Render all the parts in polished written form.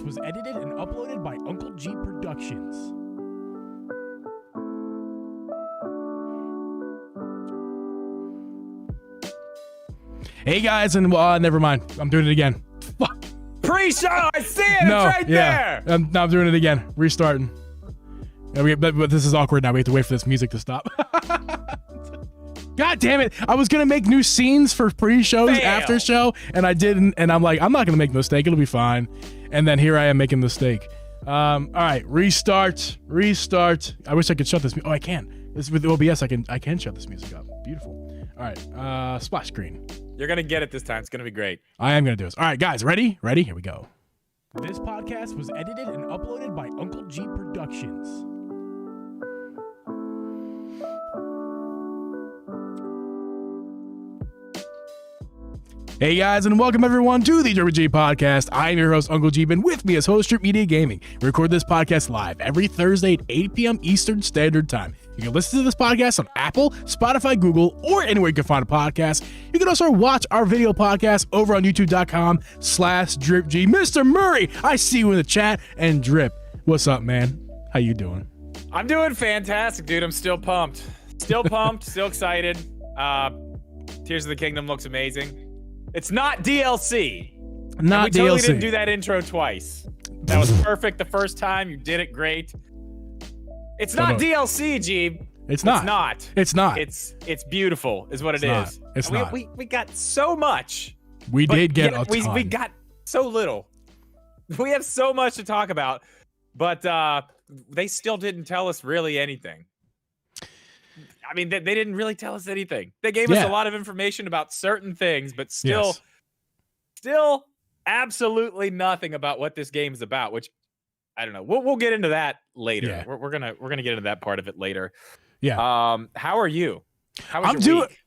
was edited and uploaded by Uncle Geeb Productions. Hey guys, and never mind. I'm doing it again. Fuck. Pre-show, I see it. No, it's right yeah. there. Now I'm doing it again. Restarting. Yeah, but this is awkward now. We have to wait for this music to stop. God damn it. I was going to make new scenes for pre-shows, after show, and I didn't. And I'm like, I'm not going to make a mistake. It'll be fine. And then here I am making a mistake. All right, restart. I wish I could shut this. Oh, I can. This with OBS. I can shut this music up. Beautiful. All right, splash screen. You're going to get it this time. It's going to be great. I am going to do this. All right, guys, ready? Here we go. This podcast was edited and uploaded by Uncle Geeb Productions. Hey guys, and welcome everyone to the Drip and Geeb podcast. I am your host, Uncle Geeb, and with me is host Drip Media Gaming. We record this podcast live every Thursday at 8 p.m. Eastern Standard Time. You can listen to this podcast on Apple, Spotify, Google, or anywhere you can find a podcast. You can also watch our video podcast over on youtube.com/DripG. Mr. Murray, I see you in the chat. And Drip, what's up, man? How you doing? I'm doing fantastic, dude. I'm still pumped. Still excited. Tears of the Kingdom looks amazing. It's not DLC. Not we totally DLC. didn't do that intro twice. That was perfect the first time. You did it great. It's not DLC, Geeb. It's not. It's not. It's beautiful, is what it is. It's not. We got so much. We did get a ton. We got so little. We have so much to talk about, but they still didn't tell us really anything. I mean, they didn't really tell us anything. They gave us a lot of information about certain things, but still absolutely nothing about what this game is about, which I don't know. We'll get into that later. Yeah. We're gonna get into that part of it later. Yeah. How are you? How was your week?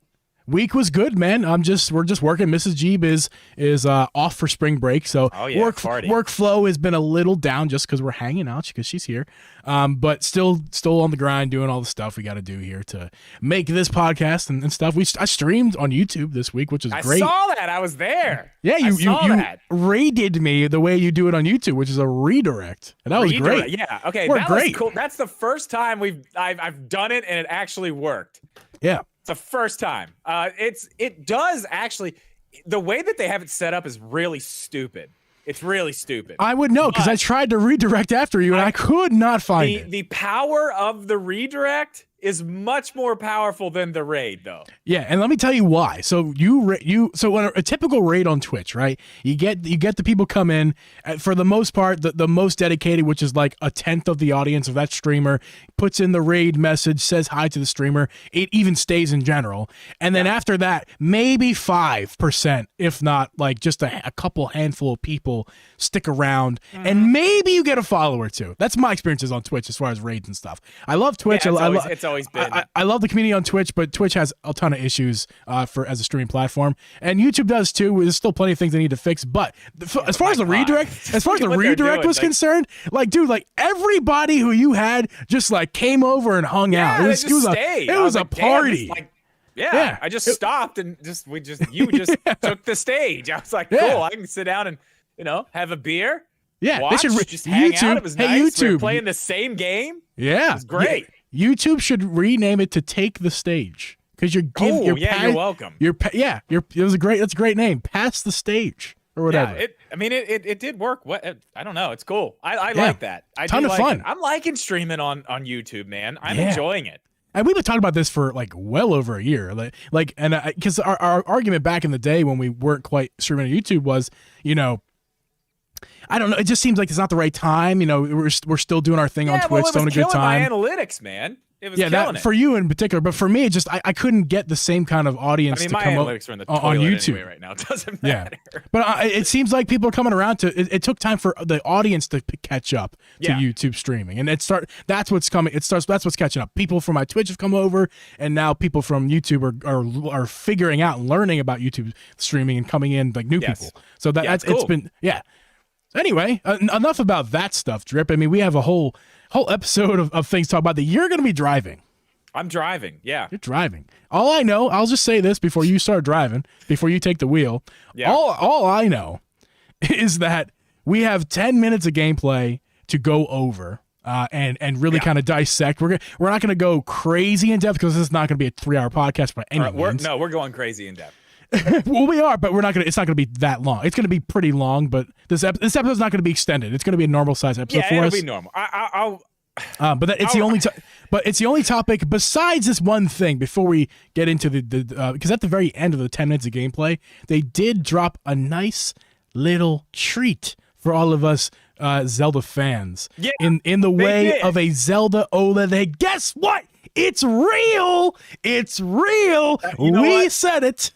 Week was good, man. We're just working. Mrs. Geeb is off for spring break, so workflow has been a little down just because we're hanging out because she's here. But still on the grind, doing all the stuff we got to do here to make this podcast and stuff. I streamed on YouTube this week, which is great. I saw that. I was there. Yeah, you raided me the way you do it on YouTube, which is a redirect, and that was great. Yeah, okay, that was cool. That's the first time I've done it and it actually worked. Yeah. It's the first time. It does actually. The way that they have it set up is really stupid. It's really stupid. I would know because I tried to redirect after you and I could not find it. The power of the redirect is much more powerful than the raid, though. Yeah, and let me tell you why. So so when a typical raid on Twitch, right? You get the people come in, for the most part, the most dedicated, which is like 1/10 of the audience of that streamer, puts in the raid message, says hi to the streamer. It even stays in general, and then after that, maybe 5%, if not like just a couple handful of people stick around, and maybe you get a follower too. That's my experiences on Twitch as far as raids and stuff. I love Twitch. Yeah, it's always been. I love the community on Twitch, but Twitch has a ton of issues as a streaming platform, and YouTube does too. There's still plenty of things they need to fix. But as far as the redirect was concerned, like, dude, like everybody who you had just like came over and hung out. It was a party. I just stopped and you just took the stage. I was like, cool, I can sit down and have a beer. Yeah, watch, they should just hang out. It was nice. YouTube. We were playing the same game. Yeah, it was great. Yeah. YouTube should rename it to Take the Stage because you're welcome. That's a great name. Pass the stage or whatever. Yeah, it did work. I don't know. It's cool. I like that. Ton of fun. I'm liking streaming on YouTube, man. I'm enjoying it. And we've been talking about this for like well over a year. Because our argument back in the day when we weren't quite streaming on YouTube was, I don't know. It just seems like it's not the right time. We're still doing our thing on Twitch, having a good time. My analytics, man. It was killing it. For you in particular, but for me, it just I couldn't get the same kind of audience to come analytics are in the on YouTube anyway right now. It doesn't matter. But it seems like people are coming around to. It took time for the audience to catch up to YouTube streaming, and that's what's coming. That's what's catching up. People from my Twitch have come over, and now people from YouTube are figuring out and learning about YouTube streaming and coming in like new people. So that's cool. It's been Anyway, enough about that stuff, Drip. I mean, we have a whole episode of things to talk about that you're going to be driving. I'm driving, yeah. You're driving. All I know, I'll just say this before you start driving, before you take the wheel. Yeah. All I know is that we have 10 minutes of gameplay to go over and really kind of dissect. We're not going to go crazy in depth because this is not going to be a 3-hour podcast by any means. We're going crazy in depth. Well, we are, but it's not going to be that long. It's going to be pretty long, but this episode's not going to be extended. It's going to be a normal size episode for us. Yeah, it'll be normal. It's the only topic besides this one thing before we get into the because at the very end of the 10 minutes of gameplay, they did drop a nice little treat for all of us Zelda fans. Yeah, in the way of a Zelda OLED. Hey, guess what? It's real. It's real. We said it.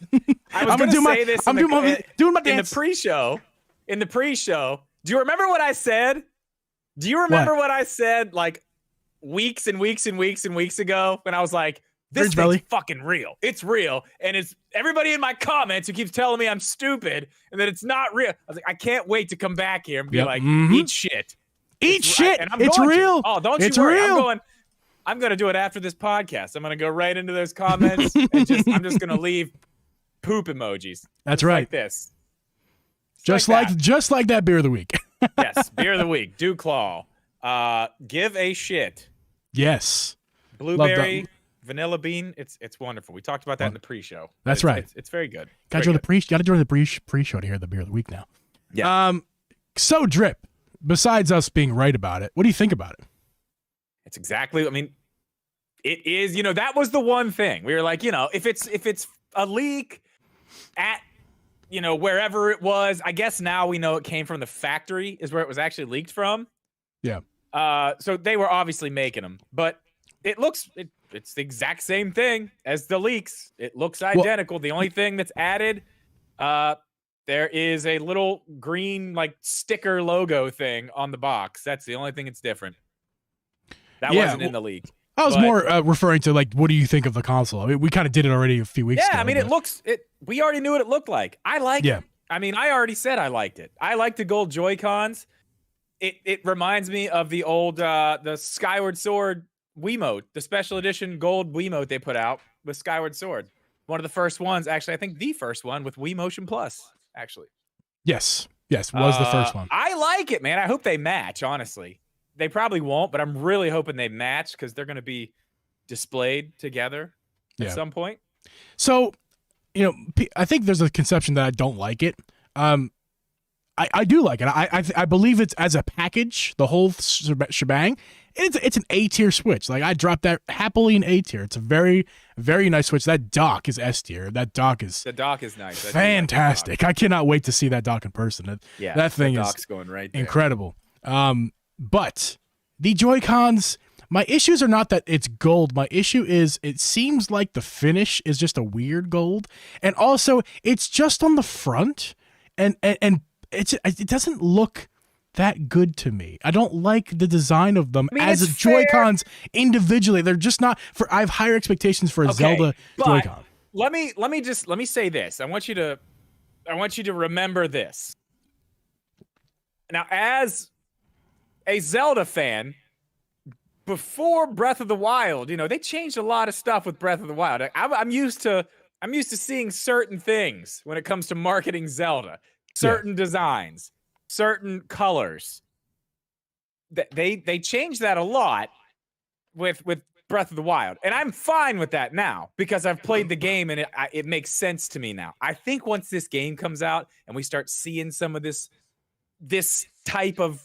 I was going to say this. I'm doing my dance. In the pre-show. Do you remember what I said? Do you remember what I said like weeks and weeks and weeks and weeks ago when I was like, this thing's fucking real. It's real. And it's everybody in my comments who keeps telling me I'm stupid and that it's not real. I was like, I can't wait to come back here and be like, eat shit. Eat shit. And it's real. Oh, don't you worry. I'm going to do it after this podcast. I'm going to go right into those comments and I'm just going to leave poop emojis. That's right. Like this. Just like that beer of the week. Yes, beer of the week. Dew Claw. Give a shit. Yes. Blueberry, vanilla bean. It's wonderful. We talked about that in the pre-show. That's right. It's very good. Got to join the pre-show to hear the beer of the week now. Yeah. So Drip, besides us being right about it, what do you think about it? It's exactly. I mean, it is. That was the one thing we were like. If it's a leak at wherever it was, I guess now we know it came from the factory is where it was actually leaked from. Yeah. So they were obviously making them, but it's the exact same thing as the leaks. It looks identical. The only thing that's added, there is a little green like sticker logo thing on the box. That's the only thing that's different. That wasn't in the leak. I was more referring to like, what do you think of the console? I mean, we kind of did it already a few weeks ago. Yeah, I mean, we already knew what it looked like. I like it. I mean, I already said I liked it. I like the gold Joy-Cons. It reminds me of the old the Skyward Sword Wiimote, the special edition gold Wiimote they put out with Skyward Sword. One of the first ones, actually, I think the first one with Wii Motion Plus, actually. Yes, was the first one. I like it, man. I hope they match, honestly. They probably won't, but I'm really hoping they match because they're going to be displayed together at some point. So, I think there's a conception that I don't like it. I do like it. I believe it's as a package, the whole shebang. It's an A-tier Switch. Like I dropped that happily in A-tier. It's a very, very nice Switch. That dock is S-tier. The dock is nice. Fantastic. I cannot wait to see that dock in person. That thing is going right there. Incredible. But the Joy-Cons, my issues are not that it's gold. My issue is it seems like the finish is just a weird gold, and also it's just on the front, and it doesn't look that good to me. I don't like the design of them as Joy-Cons individually. They're just not for. I have higher expectations for a Zelda Joy-Con. Let me say this. I want you to remember this. Now, as a Zelda fan, before Breath of the Wild, they changed a lot of stuff with Breath of the Wild. I'm used to seeing certain things when it comes to marketing Zelda, certain designs, certain colors. They changed that a lot with Breath of the Wild, and I'm fine with that now because I've played the game and it makes sense to me now. I think once this game comes out and we start seeing some of this type of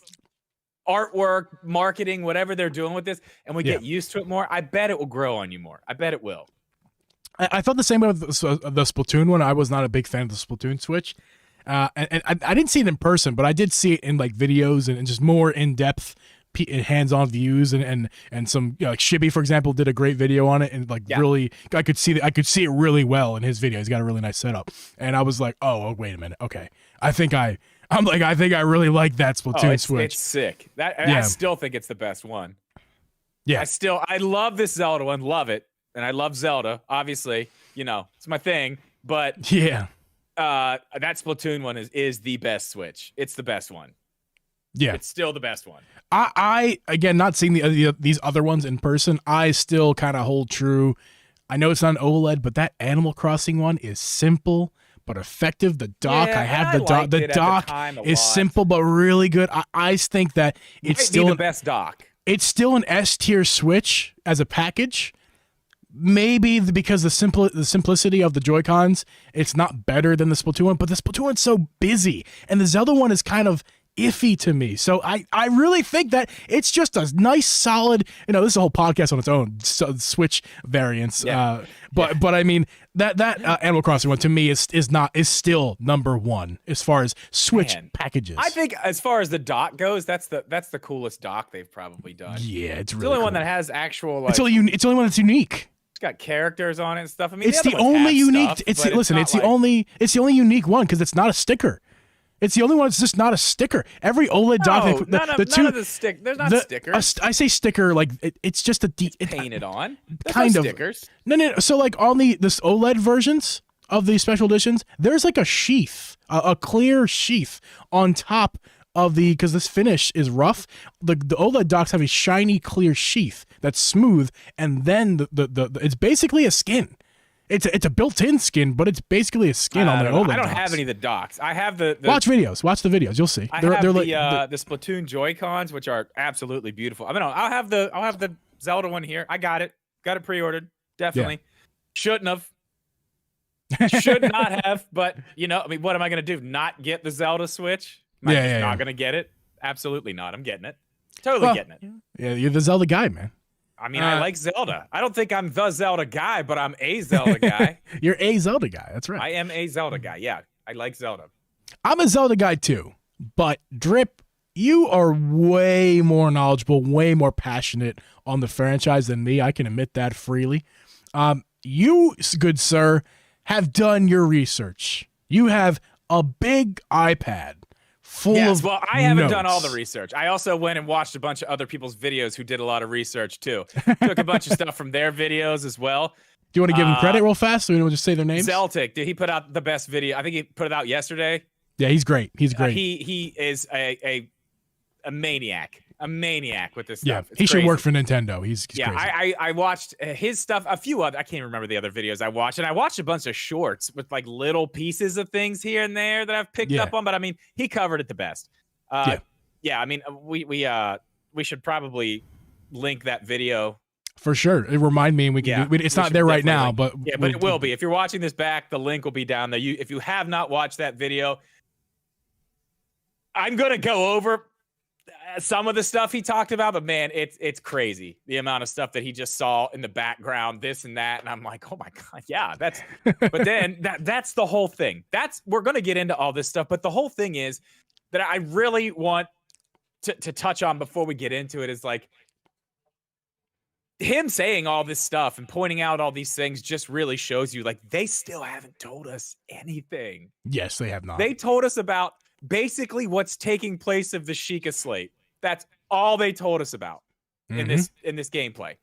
artwork, marketing, whatever they're doing with this, and we get used to it more, I bet it will grow on you more. I bet it will. I felt the same way with the Splatoon one. I was not a big fan of the Splatoon Switch. And I didn't see it in person, but I did see it in like videos and just more in-depth hands-on views and some like Shibby, for example, did a great video on it and really I could see it really well in his video. He's got a really nice setup. And I was like, oh wait a minute. Okay. I think I really like that Splatoon Switch. It's sick. I still think it's the best one. Yeah. I love this Zelda one. Love it. And I love Zelda, obviously. It's my thing. But yeah. That Splatoon one is the best Switch. It's the best one. Yeah. It's still the best one. I again, not seeing these other ones in person, I still kind of hold true. I know it's not an OLED, but that Animal Crossing one is simple but effective. The dock, Yeah, I have and the dock. liked The it at dock time a is lot. simple but really good. I think that it's Might still be the best dock. it's still an S tier Switch as a package. Maybe because the simplicity of the Joy-Cons, it's not better than the Splatoon one, but the Splatoon one's so busy, and the Zelda one is kind of iffy to me. So I really think that it's just a nice, solid. This is a whole podcast on its own. Switch variants. Yeah. But I mean that Animal Crossing one to me is still number one as far as Switch packages. I think as far as the dock goes, that's the coolest dock they've probably done. Yeah, it's really the only cool. one that has actual. It's the only one that's unique. It's got characters on it and stuff. I mean, It's the the other ones only have unique. stuff, It's but listen. not It's the only unique one because it's not a sticker. It's the only one that's just not a sticker. Every OLED dock, none of the stick. There's not stickers. I say sticker like it's just Painted on. There's kind no of stickers. No. So like on this OLED versions of the special editions, there's like a sheath, a clear sheath on top of because this finish is rough. The OLED docks have a shiny clear sheath that's smooth, and then the it's basically a skin. It's a built-in skin, but it's basically a skin on the OLED. I don't docks. have any of the docks. I have the watch the videos. You'll see. I have the Splatoon Joy-Cons, which are absolutely beautiful. I mean, I'll have the Zelda one here. I got it pre-ordered. Definitely. Shouldn't have. Should not have. But I mean, what am I gonna do? Not get the Zelda Switch? Am I just not gonna get it? Absolutely not. I'm getting it. Totally getting it. Yeah, you're the Zelda guy, man. I mean, I like Zelda. I don't think I'm the Zelda guy, but I'm a Zelda guy. You're a Zelda guy. That's right. I am a Zelda guy. Yeah, I like Zelda. I'm a Zelda guy too, but Drip, you are way more knowledgeable, way more passionate on the franchise than me. I can admit that freely. You, good sir, have done your research. You have a big iPad full of well, I haven't notes. done all the research. I also went and watched a bunch of other people's videos who did a lot of research too. Took a bunch of stuff from their videos as well. Do you want to give them credit real fast so we don't just say their names? Zeltic, he put out the best video. I think he put it out yesterday. Yeah, he's great. He's great. He is a maniac. A maniac with this stuff. Yeah, he should work for Nintendo. He's crazy. I watched his stuff, a few other, I can't remember the other videos I watched, and I watched a bunch of shorts with like little pieces of things here and there that I've picked up on, but I mean, he covered it the best. I mean, we should probably link that video. For sure. It remind me, and we can it's not there right now, but but it will be. If you're watching this back, the link will be down there. If you have not watched that video, I'm going to go over some of the stuff he talked about, but man, it's crazy the amount of stuff that he just saw in the background, this and that, and I'm like, oh my god, yeah, that's. But then that's the whole thing. We're gonna get into all this stuff, but the whole thing is that I really want to touch on before we get into it is like him saying all this stuff and pointing out all these things just really shows you like they still haven't told us anything. Yes, they have not. They told us about basically what's taking place of the Sheikah slate. That's all they told us about in this gameplay,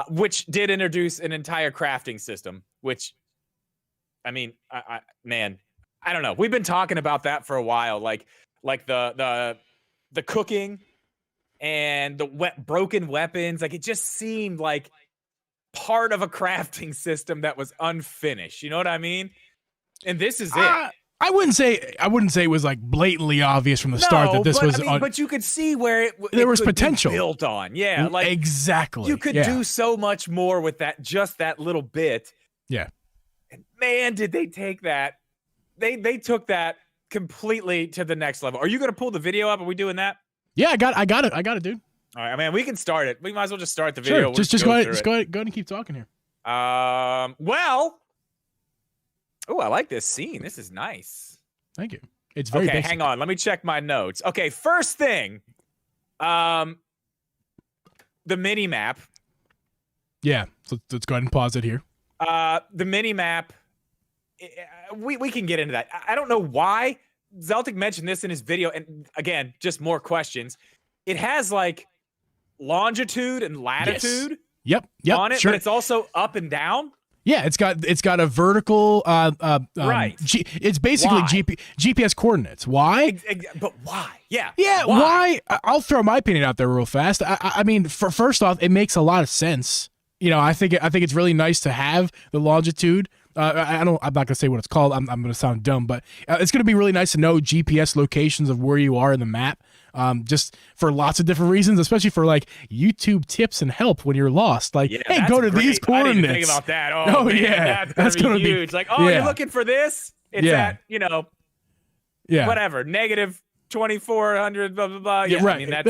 which did introduce an entire crafting system. Which, I mean, man, I don't know. We've been talking about that for a while, like the cooking and the broken weapons. Like it just seemed like part of a crafting system that was unfinished. You know what I mean? And this is it. I wouldn't say it was like blatantly obvious from the start that this was. I mean, but you could see where there was potential built on. Yeah, like exactly. You could do so much more with that little bit. Yeah. And man, did they take that? They took that completely to the next level. Are you going to pull the video up? Are we doing that? Yeah, I got it, dude. All right, man. We can start it. We might as well just start the video. Sure. Just go ahead and keep talking here. Well. Oh, I like this scene. This is nice. Thank you. It's very basic. Hang on. Let me check my notes. Okay, first thing. The mini map. Yeah. So let's go ahead and pause it here. The mini map. We can get into that. I don't know why Zeltic mentioned this in his video, and again, just more questions. It has like longitude and latitude. Yep. On it, but it's also up and down. Yeah, it's got a vertical right. It's basically GPS coordinates. Why? But why? Yeah. Why? I'll throw my opinion out there real fast. I mean, first off, it makes a lot of sense. I think it's really nice to have the longitude I'm not gonna say what it's called. I'm gonna sound dumb, but it's gonna be really nice to know GPS locations of where you are in the map. Just for lots of different reasons, especially for like YouTube tips and help when you're lost. Like, Yeah, hey, go to great. these coordinates. I didn't think about that. Oh, man, yeah, that's gonna be huge. Like, oh, you're looking for this? It's at, whatever, negative 2400, blah blah blah. Yeah, right. I mean, that's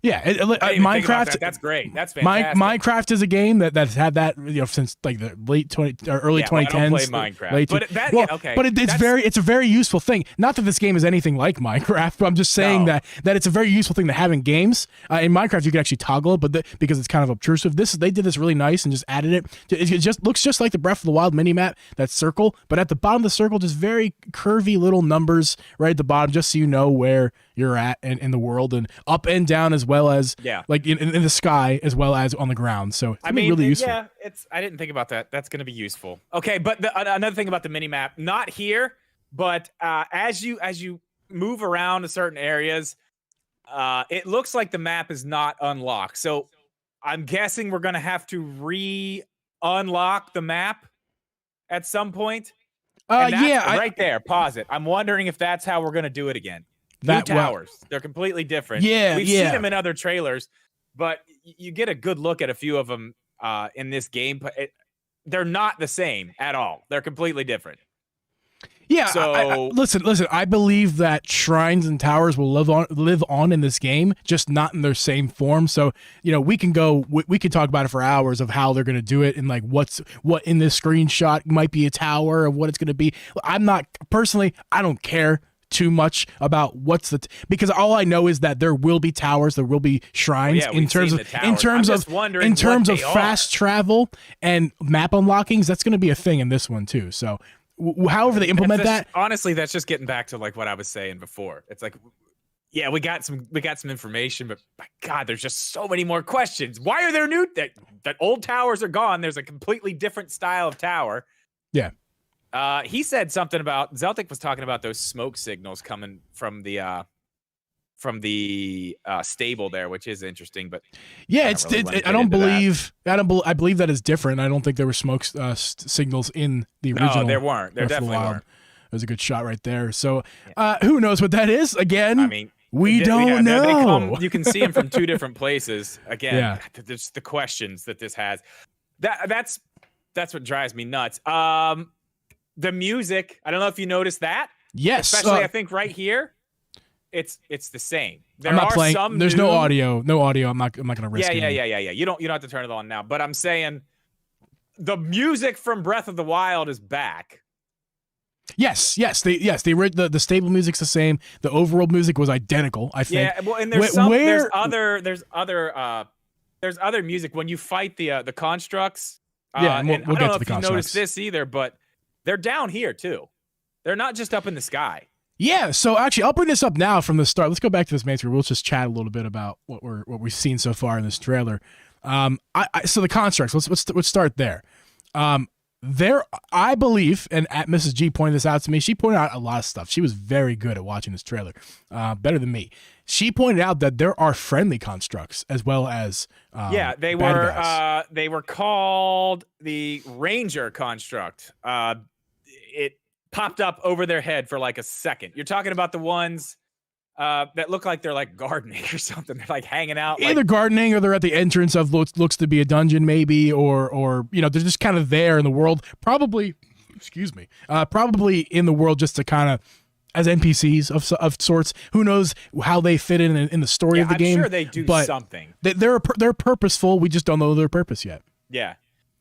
Minecraft. That's great. That's fantastic. Minecraft is a game that's had that since like the late 20 or early 2010s. I don't play Minecraft, but it's a very useful thing. Not that this game is anything like Minecraft, but I'm just saying that it's a very useful thing to have in games. In Minecraft, you can actually toggle it, but because it's kind of obtrusive, they did this really nice and just added it. It just looks just like the Breath of the Wild mini map. That circle, but at the bottom of the circle, just very curvy little numbers right at the bottom, just so you know where you're at in the world, and up and down as well as like in the sky as well as on the ground. So it's really useful. Yeah, I didn't think about that. That's going to be useful. Okay, but another thing about the mini map, not here, but as you move around to certain areas, it looks like the map is not unlocked. So I'm guessing we're going to have to re-unlock the map at some point. Right there. Pause it. I'm wondering if that's how we're going to do it again. New towers. They're completely different. We've seen them in other trailers, but you get a good look at a few of them in this game. But they're not the same at all. They're completely different. Yeah. So listen. I believe that shrines and towers will live on in this game, just not in their same form. So we can talk about it for hours of how they're going to do it and like what in this screenshot might be a tower of what it's going to be. I don't care too much about because all I know is that there will be towers, there will be shrines in terms of fast travel and map unlockings. That's going to be a thing in this one too. So however they implement that, honestly, that's just getting back to like what I was saying before. It's like, yeah, we got some information, but my God, there's just so many more questions. Why are there new that old towers are gone? There's a completely different style of tower. Yeah. He said something about Zeltic was talking about those smoke signals coming from the stable there, which is interesting. But yeah, I believe that is different. I don't think there were smoke signals in the original. No, there weren't. There definitely weren't. It was a good shot right there. So who knows what that is? Again, I mean, we don't know. You can see them from two different places. Again, there's the questions that this has. That's what drives me nuts. The music, I don't know if you noticed that. Yes. Especially, I think right here, it's the same. I'm not playing. There's no audio. No audio. I'm not going to risk it. Yeah. You don't have to turn it on now. But I'm saying the music from Breath of the Wild is back. Yes. They read the stable music's the same. The overworld music was identical, I think. Yeah. Well, and there's other music when you fight the constructs. Yeah, we'll I don't get know to the if you constructs. noticed this either, but they're down here too. They're not just up in the sky. Yeah, so actually, I'll bring this up now from the start. Let's go back to this main screen. We'll just chat a little bit about what we've seen so far in this trailer. So the constructs. Let's start there. I believe, and Mrs. G pointed this out to me. She pointed out a lot of stuff. She was very good at watching this trailer, better than me. She pointed out that there are friendly constructs as well as they were called the Ranger construct. It popped up over their head for like a second. You're talking about the ones that look like they're like gardening or something. They're like hanging out. Either gardening or they're at the entrance of what looks to be a dungeon maybe, or they're just kind of there in the world. Probably in the world just to kind of as NPCs of sorts. Who knows how they fit in the story of the game. I'm sure they do something. They're purposeful. We just don't know their purpose yet. Yeah.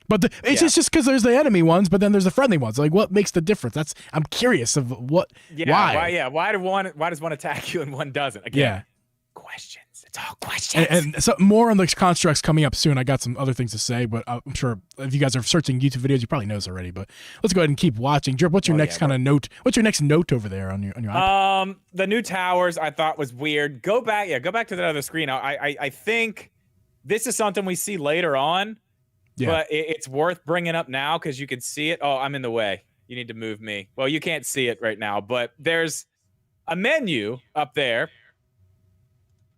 But it's just because there's the enemy ones, but then there's the friendly ones. Like, what makes the difference? I'm curious of what. Yeah, why does one attack you and one doesn't? Again, questions. It's all questions. And so more on the constructs coming up soon. I got some other things to say, but I'm sure if you guys are searching YouTube videos, you probably know this already. But let's go ahead and keep watching. Drip, what's your next kind of note? What's your next note over there on your iPad? The new towers I thought was weird. Go back to that other screen. I think this is something we see later on. Yeah. But it's worth bringing up now because you can see it. Oh, I'm in the way. You need to move me. Well, you can't see it right now, but there's a menu up there.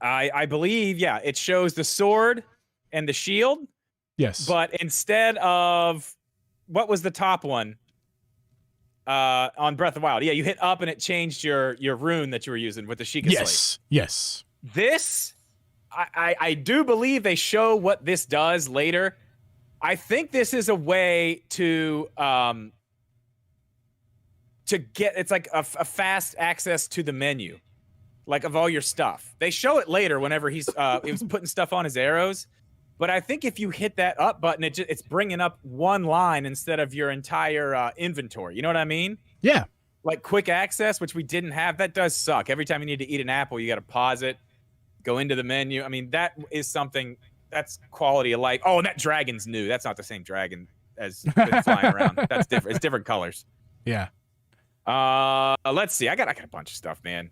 I believe, it shows the sword and the shield. Yes. But instead of, what was the top one? on Breath of the Wild. Yeah, you hit up and it changed your rune that you were using with the Sheikah Slate. Yes. This, I do believe they show what this does later. I think this is a way to get, it's like a fast access to the menu, like of all your stuff. They show it later whenever he was putting stuff on his arrows. But I think if you hit that up button, it's bringing up one line instead of your entire inventory. You know what I mean? Yeah. Like quick access, which we didn't have. That does suck. Every time you need to eat an apple, you got to pause it, go into the menu. I mean, that is something that's quality of life. Oh, and that dragon's new. That's not the same dragon as been flying around. That's different. It's different colors. Yeah. Let's see. I got a bunch of stuff, man.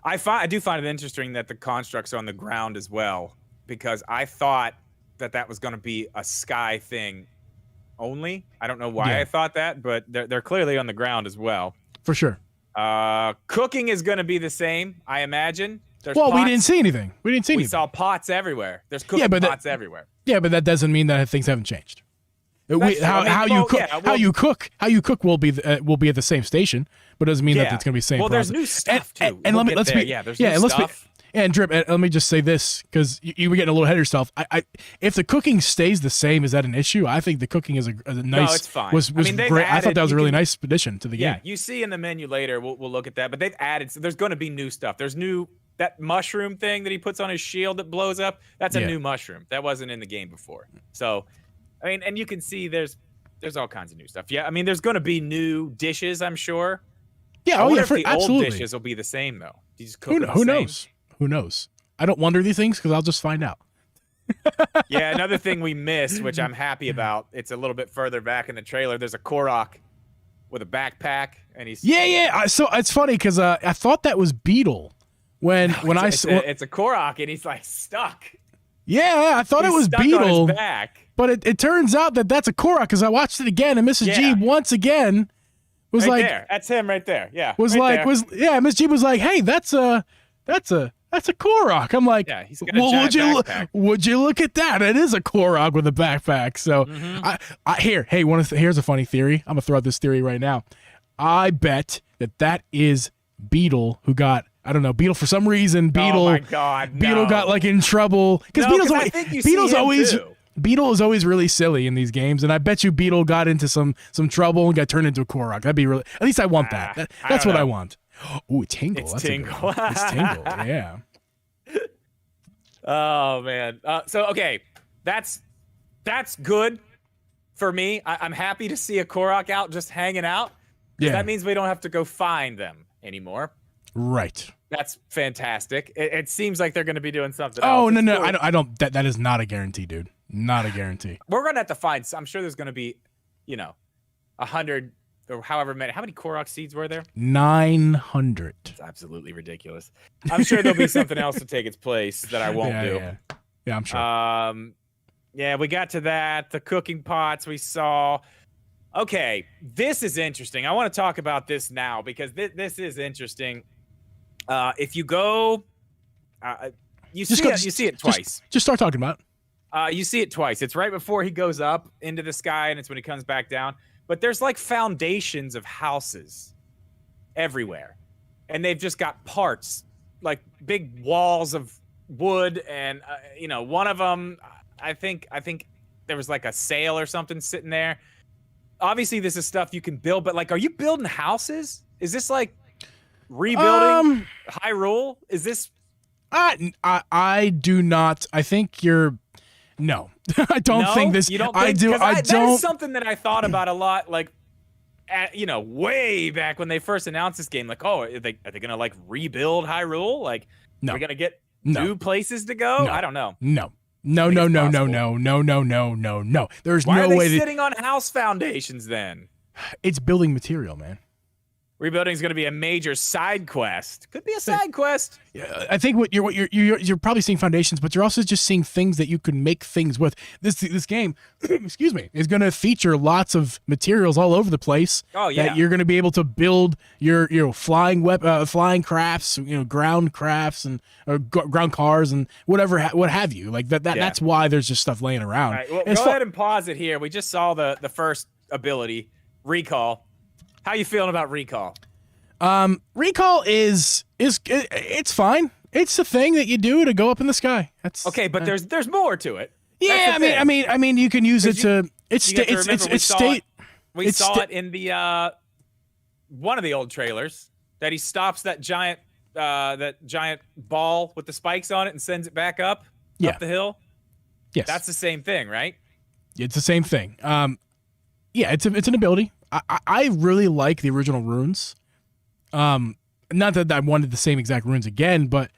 I do find it interesting that the constructs are on the ground as well, because I thought that was going to be a sky thing only. I don't know why I thought that, but they're clearly on the ground as well. For sure. Cooking is going to be the same, I imagine. There's well, pots. we didn't see anything. We saw pots everywhere. There's cooking pots everywhere. Yeah, but that doesn't mean that things haven't changed. How you cook will be at the same station, but doesn't mean that it's going to be the same. Well, process. there's new stuff too. And let's be stuff. And Drip, let me just say this, because you were getting a little ahead of yourself. If the cooking stays the same, is that an issue? I think the cooking is a nice. No, it's fine. Was great. I thought that was a really nice addition to the game. Yeah, you see in the menu later. We'll look at that, but they've added. So there's going to be new stuff. There's that mushroom thing that he puts on his shield that blows up. That's a new mushroom that wasn't in the game before. So, I mean, and you can see there's all kinds of new stuff. Yeah, I mean, there's going to be new dishes, I'm sure. Yeah, the absolutely. Old dishes will be the same though. You just cook who knows? Who knows? I don't wonder these things because I'll just find out. Yeah, another thing we missed, which I'm happy about, it's a little bit further back in the trailer. There's a Korok with a backpack, and he's So it's funny because I thought that was Beetle when I saw it's a Korok and he's like stuck. Yeah, I thought it was stuck Beetle, on his back. But it turns out that that's a Korok because I watched it again and Mrs. Geeb once again was right there. That's him right there. Yeah, Miss Geeb was like, hey, that's a Korok. I'm like, he's got a giant backpack. Would you look at that? It is a Korok with a backpack. So here's a funny theory. I'm gonna throw out this theory right now. I bet that is Beetle who got. I don't know. Beetle for some reason. Beetle. Oh my God! Beetle got like in trouble because Beetle is always really silly in these games, and I bet you Beetle got into some trouble and got turned into a Korok. That'd be really. At least I want that. That's what I want. Ooh, Tingle. It's Tingle. It's Tingle. Yeah. Oh man. So okay, that's good for me. I'm happy to see a Korok out just hanging out. Yeah. That means we don't have to go find them anymore. Right. That's fantastic. It seems like they're going to be doing something else. No. Cool. I don't. That is not a guarantee, dude. Not a guarantee. We're going to have to find. I'm sure there's going to be, 100 or however many. How many Korok seeds were there? 900. It's absolutely ridiculous. I'm sure there'll be something else to take its place that I won't do. Yeah, I'm sure. Yeah, we got to that. The cooking pots we saw. Okay, this is interesting. I want to talk about this now because this is interesting. If you go, you see it twice. Just start talking about it. You see it twice. It's right before he goes up into the sky, and it's when he comes back down. But there's like foundations of houses everywhere, and they've just got parts, like big walls of wood, and one of them, I think there was like a sail or something sitting there. Obviously, this is stuff you can build, but like, are you building houses? Is this like rebuilding Hyrule? Is this? I do not. I think you're. No, I don't think this. You don't think, I do. I don't. That is something that I thought about a lot. Like, way back when they first announced this game. Like, oh, are they gonna like rebuild Hyrule? Like, we're gonna get new places to go? I don't know. No. No. There's Why no are they way sitting on house foundations then? It's building material, man. Rebuilding is going to be a major side quest. Could be a side quest. Yeah, I think what you're probably seeing foundations, but you're also just seeing things that you can make things with. This game, excuse me, is going to feature lots of materials all over the place. Oh yeah, that you're going to be able to build your flying flying crafts, ground crafts and ground cars and what have you. Like that. That's why there's just stuff laying around. All right, well, go ahead and pause it here. We just saw the first ability, Recall. How you feeling about Recall? Recall it's fine. It's a thing that you do to go up in the sky. That's okay, but there's more to it. Yeah, I mean, you can use it to. We saw it in the one of the old trailers that he stops that giant ball with the spikes on it and sends it back up the hill. Yes, that's the same thing, right? It's the same thing. Yeah, it's an ability. I really like the original runes. Not that I wanted the same exact runes again, but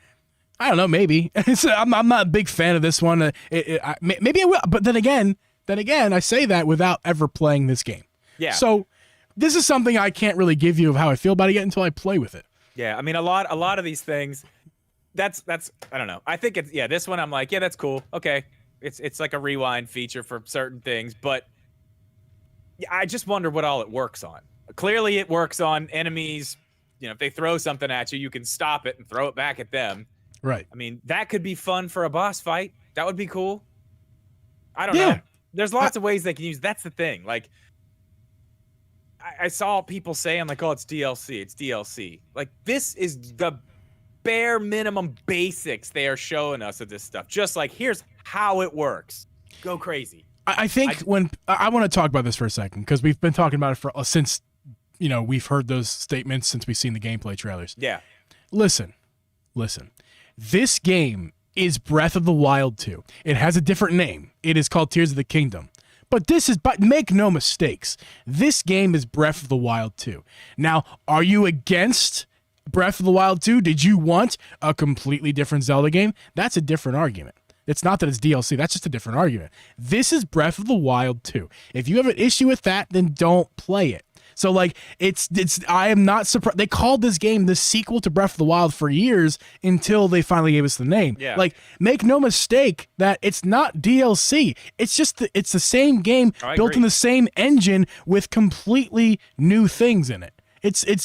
I don't know. Maybe I'm not a big fan of this one. Maybe I will, but then again, I say that without ever playing this game. Yeah. So this is something I can't really give you of how I feel about it yet until I play with it. Yeah, I mean, a lot of these things. That's I don't know. I think it's this one I'm like, yeah, that's cool. Okay, it's like a rewind feature for certain things, but I just wonder what all it works on. Clearly, it works on enemies. You know, if they throw something at you, you can stop it and throw it back at them. Right. I mean, that could be fun for a boss fight. That would be cool. I don't know. There's lots of ways they can use. That's the thing. Like, I saw people saying like, "Oh, it's DLC. It's DLC." Like, this is the bare minimum basics they are showing us of this stuff. Just like, here's how it works. Go crazy. I think when I want to talk about this for a second because we've been talking about it since we've heard those statements since we've seen the gameplay trailers. Yeah. Listen. This game is Breath of the Wild 2. It has a different name. It is called Tears of the Kingdom. But make no mistakes. This game is Breath of the Wild 2. Now, are you against Breath of the Wild 2? Did you want a completely different Zelda game? That's a different argument. It's not that it's DLC. That's just a different argument. This is Breath of the Wild 2. If you have an issue with that, then don't play it. So like I am not surprised. They called this game the sequel to Breath of the Wild for years until they finally gave us the name. Yeah. Like, make no mistake that it's not DLC. It's just it's the same game built in the same engine with completely new things in it.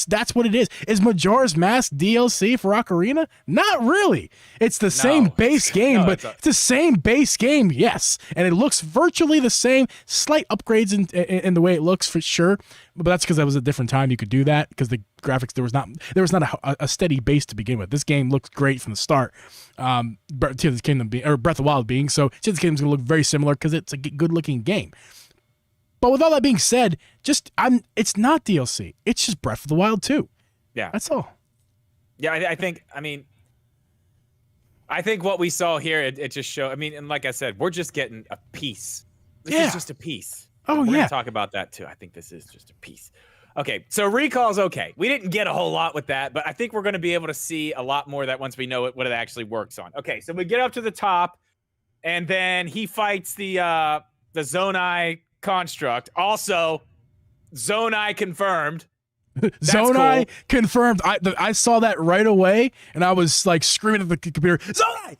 That's what it is. Is Majora's Mask DLC for Ocarina? Not really. It's the same base game, but it's the same base game, yes. And it looks virtually the same. Slight upgrades in the way it looks for sure. But that's because that was a different time you could do that because the graphics there was not a steady base to begin with. This game looks great from the start. Tears of the Kingdom Breath of the Wild being so Tears of the Kingdom's gonna look very similar because it's a good looking game. But with all that being said, it's not DLC. It's just Breath of the Wild 2. Yeah. That's all. Yeah, I think what we saw here, it just showed, and like I said, we're just getting a piece. This is just a piece. Oh, we're yeah. Going to talk about that too. I think this is just a piece. Okay, so Recall's okay. We didn't get a whole lot with that, but I think we're going to be able to see a lot more of that once we know what it actually works on. Okay, so we get up to the top, and then he fights the Zonai construct. Also, Zonai confirmed. Zonai confirmed. I saw that right away, and I was like screaming at the computer, Zonai!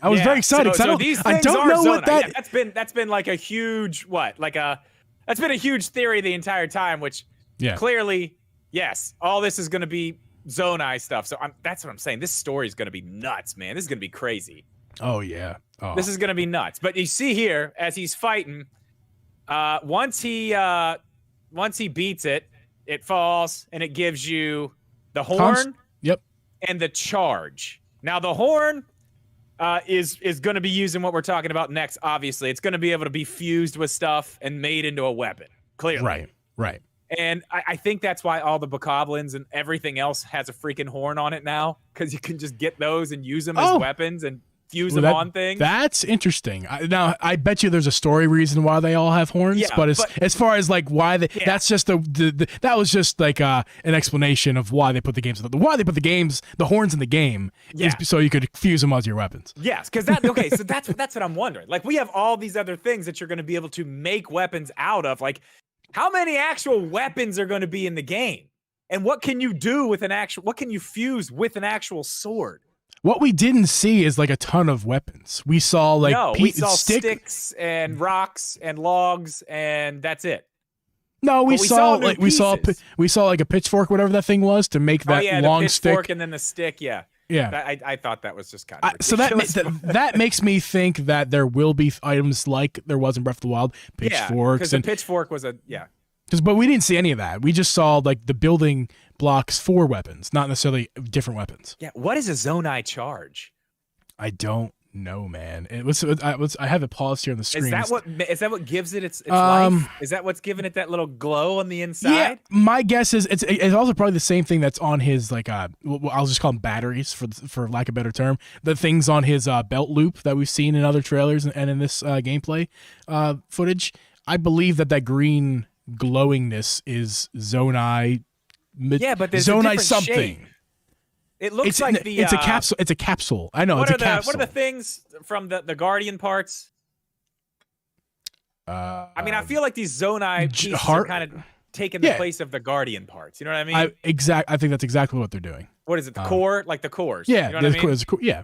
I was very excited. So I don't know what that. Yeah, that's been like a huge that's been a huge theory the entire time. Which clearly, yes, all this is going to be Zonai stuff. So that's what I'm saying. This story is going to be nuts, man. This is going to be crazy. Oh yeah. Oh. This is going to be nuts. But you see here as he's fighting. Once he beats it, it falls and it gives you the horn. Yep. And the charge. Now the horn is going to be used in what we're talking about next. Obviously, it's going to be able to be fused with stuff and made into a weapon. Clearly. Right. And I think that's why all the bokoblins and everything else has a freaking horn on it now, because you can just get those and use them as weapons and fuse them on things. That's interesting. Now, I bet you there's a story reason why they all have horns, but as far as like why that's just that was just like an explanation of why they put the horns in the game is so you could fuse them as your weapons. Yes, because so that's what I'm wondering. Like, we have all these other things that you're going to be able to make weapons out of. Like, how many actual weapons are going to be in the game? And what can you do with what can you fuse with an actual sword? What we didn't see is like a ton of weapons. We saw we saw sticks and rocks and logs, and that's it. No, we saw like a pitchfork, whatever that thing was, to make that long the pitchfork stick, and then the stick. Yeah. Yeah. I thought that was just kind of So ridiculous. that makes me think that there will be items like there was in Breath of the Wild, pitchforks, because the pitchfork was but we didn't see any of that. We just saw like the building blocks for weapons, not necessarily different weapons. Yeah, what is a Zonai charge? I don't know, man. I have it paused here on the screen. Is that what gives it its life? Is that what's giving it that little glow on the inside? Yeah, my guess is it's also probably the same thing that's on his like I'll just call them batteries for lack of a better term. The things on his belt loop that we've seen in other trailers and in this gameplay footage. I believe that green glowingness is Zonai. Yeah, but there's Zonai a different something. shape. It looks like it's a capsule. It's a capsule. I know. It's a capsule. What are the things from the Guardian parts? I mean, I feel like these Zonai pieces are kind of taking the place of the Guardian parts. You know what I mean? I think that's exactly what they're doing. What is it? The core, like the cores. Yeah, you know what I mean? Yeah.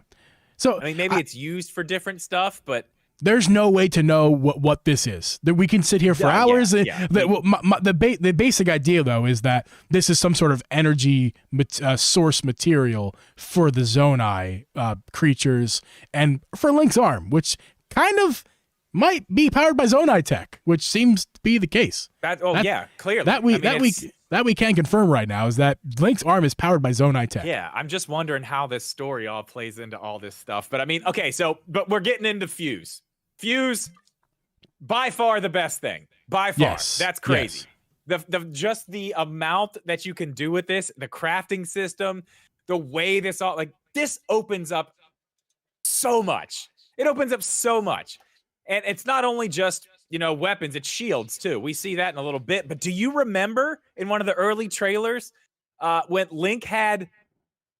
So I mean, maybe it's used for different stuff, but there's no way to know what this is. That we can sit here for hours. The basic idea, though, is that this is some sort of energy source material for the Zonai creatures and for Link's arm, which kind of might be powered by Zonai tech, which seems to be the case. Clearly. That we can confirm right now is that Link's arm is powered by Zonai tech. Yeah, I'm just wondering how this story all plays into all this stuff. But I mean, okay, but we're getting into Fuse. Fuse, by far the best thing. By far. Yes. That's crazy. Yes. Just the amount that you can do with this, the crafting system, the way this opens up so much. It opens up so much. And it's not only just, weapons, it's shields too. We see that in a little bit. But do you remember in one of the early trailers when Link had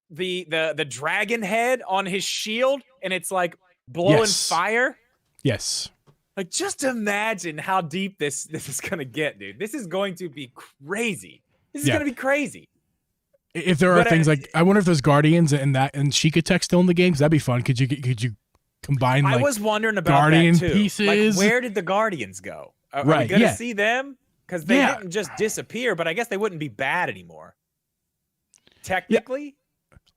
the dragon head on his shield and it's like blowing fire? Yes. Like, just imagine how deep this is going to get, dude. This is going to be crazy. This is going to be crazy. If there are things like, I wonder if there's Guardians and Sheikah tech still in the game, because that'd be fun. Could you combine I was wondering about Guardian that too. pieces? Like, where did the Guardians go? Are we going to see them? Because they didn't just disappear, but I guess they wouldn't be bad anymore. Technically? Yeah.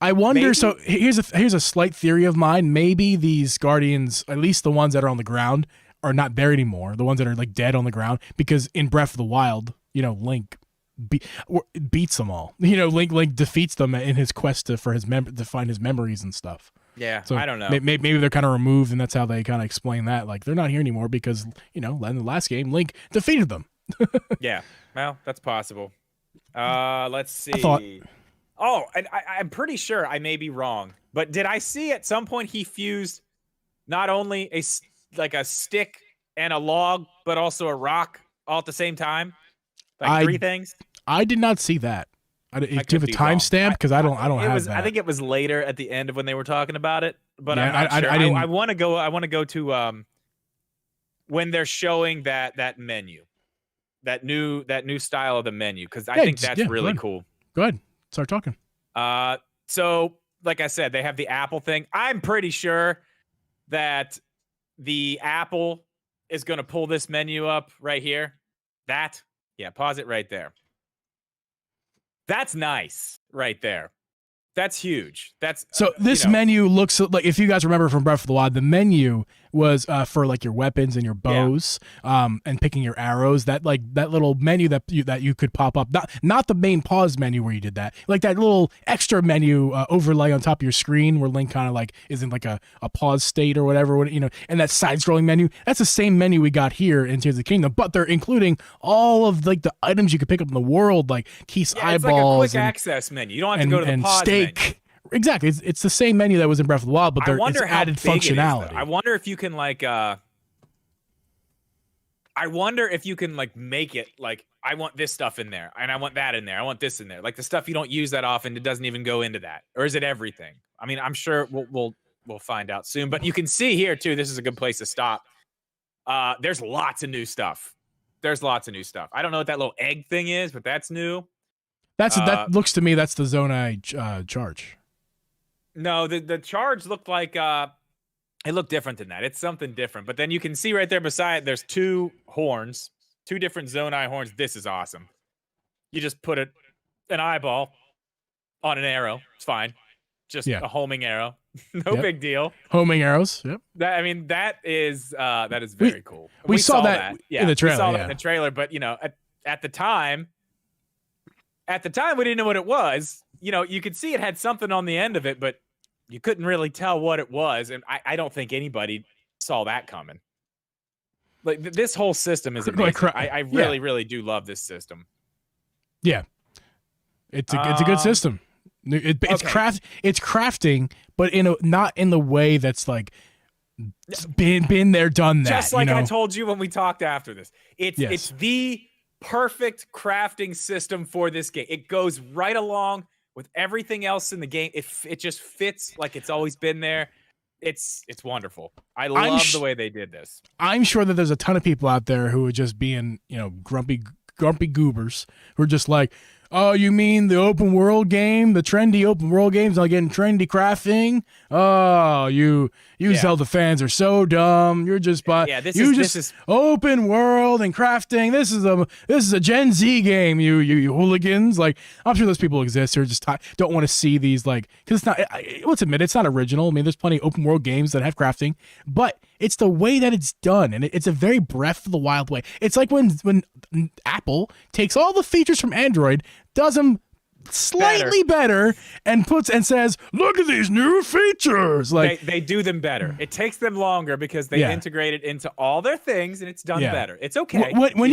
I wonder. Maybe? So here's a slight theory of mine. Maybe these Guardians, at least the ones that are on the ground, are not there anymore. The ones that are like dead on the ground, because in Breath of the Wild, Link beats them all. Link defeats them in his quest to find his memories and stuff. Yeah, so I don't know. Maybe they're kind of removed, and that's how they kind of explain that. Like, they're not here anymore because in the last game, Link defeated them. Yeah, well, that's possible. Let's see. Oh, and I'm pretty sure I may be wrong, but did I see at some point he fused not only a stick and a log, but also a rock all at the same time? Like three things? I did not see that. Do you have a timestamp? Because I don't have that. I think it was later at the end of when they were talking about it, but yeah, I'm not sure. I didn't. I want to go. I want to go to when they're showing that menu, that new style of the menu, because I think that's really cool. Go ahead, start talking. So like I said, they have the Apple thing. I'm pretty sure that the Apple is going to pull this menu up right here. Pause it right there. That's nice right there. That's huge. This menu looks like, if you guys remember from Breath of the Wild, the menu was for like your weapons and your bows, and picking your arrows. That little menu that you could pop up. Not the main pause menu where you did that. Like that little extra menu overlay on top of your screen where Link kind of like is in like a pause state or whatever. And that side scrolling menu. That's the same menu we got here in Tears of the Kingdom, but they're including all of like the items you could pick up in the world, like Keith's eyeballs. It's like a quick access menu. You don't have to go to the pause steak. Menu. Exactly, it's the same menu that was in Breath of the Wild, but it's added functionality. I wonder if you can make it like, I want this stuff in there, and I want that in there, I want this in there. Like the stuff you don't use that often, it doesn't even go into that, or is it everything? I mean, I'm sure we'll find out soon. But you can see here too. This is a good place to stop. There's lots of new stuff. I don't know what that little egg thing is, but that's new. That looks to me that's the Zonai charge. No, the charge looked like it looked different than that. It's something different. But then you can see right there beside, there's two horns, two different Zonai horns. This is awesome. You just put an eyeball on an arrow. It's fine. just Yeah. a homing arrow. No Yep. big deal. Homing arrows. Yep. That is very cool. We saw that in the trailer. We saw that in the trailer, but at the time we didn't know what it was. You could see it had something on the end of it, but you couldn't really tell what it was, and I don't think anybody saw that coming. Like this whole system is amazing. I really do love this system. Yeah, it's a good system. It's crafting, but not in the way that's like been there, done that. Just like I told you when we talked after this, it's the perfect crafting system for this game. It goes right along with everything else in the game. It just fits like it's always been there. It's wonderful. I love the way they did this. I'm sure that there's a ton of people out there who are just being, grumpy goobers who are just like, oh, you mean the open world game, the trendy open world games, like getting trendy crafting? Oh, you Zelda fans are so dumb. You're just this is open world and crafting. This is a Gen Z game. You hooligans. Like, I'm sure those people exist who are just don't want to see these, like, because it's not. Let's admit it's not original. I mean, there's plenty of open world games that have crafting, but it's the way that it's done, and it's a very Breath of the Wild way. It's like when Apple takes all the features from Android, does them slightly better and says, look at these new features. Like they do them better. It takes them longer because they integrate it into all their things, and it's done better. It's okay. When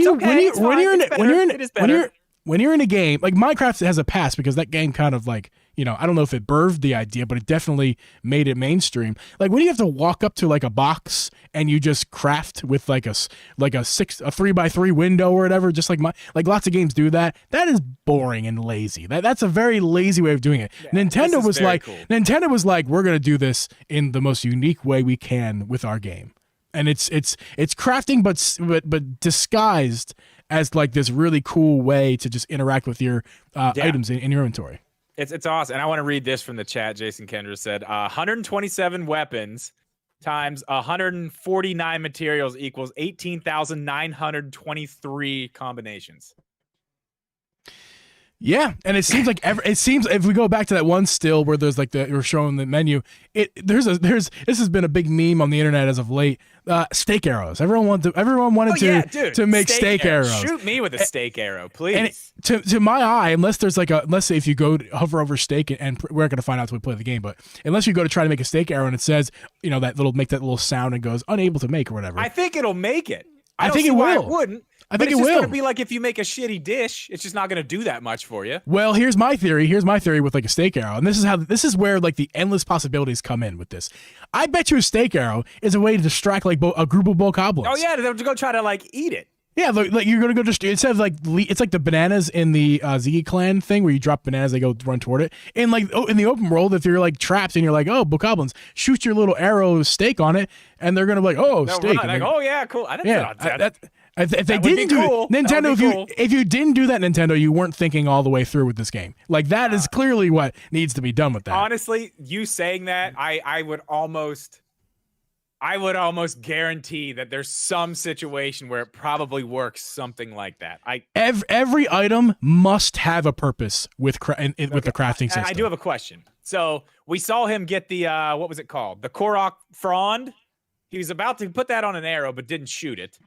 you're in a game like Minecraft, has a pass because that game kind of like, I don't know if it birthed the idea, but it definitely made it mainstream. Like when you have to walk up to like a box and you just craft with like a 3x3 window or whatever, just like lots of games do that. That is boring and lazy. That's a very lazy way of doing it. Yeah, Nintendo was like, we're gonna do this in the most unique way we can with our game, and it's crafting, but disguised as like this really cool way to just interact with your items in your inventory. It's awesome. And I want to read this from the chat. Jason Kendra said, 127 weapons times 149 materials equals 18,923 combinations. Yeah, and it seems like if we go back to that one still where there's like you're showing the menu, this has been a big meme on the internet as of late. Steak arrows. Everyone wanted to make steak arrows. Shoot me with a steak arrow, please. And to my eye, unless if you go hover over steak, and we're not going to find out until we play the game, but unless you go to try to make a steak arrow and it says, make that little sound and goes unable to make or whatever. I think it'll make it. I think it will. Why it wouldn't. I think it will. It's just going to be like if you make a shitty dish, it's just not going to do that much for you. Well, here's my theory. with like a steak arrow, and this is where like the endless possibilities come in with this. I bet you a steak arrow is a way to distract like a group of bokoblins. Oh yeah, they'll go try to like eat it. Yeah, like you're gonna go just instead of like it's like the bananas in the Ziggy Clan thing where you drop bananas, they go run toward it. And like in the open world, if you're like trapped and you're like, oh, bokoblins, shoot your little arrow steak on it, and they're gonna be like, oh, steak. Like, oh yeah, cool. I didn't know that. If they didn't do it, Nintendo, if you didn't do that, Nintendo, you weren't thinking all the way through with this game. Like that is clearly what needs to be done with that. Honestly, you saying that, I would almost guarantee that there's some situation where it probably works something like that. Every item must have a purpose with the crafting system. I do have a question. So we saw him get the what was it called? The Korok frond. He was about to put that on an arrow, but didn't shoot it.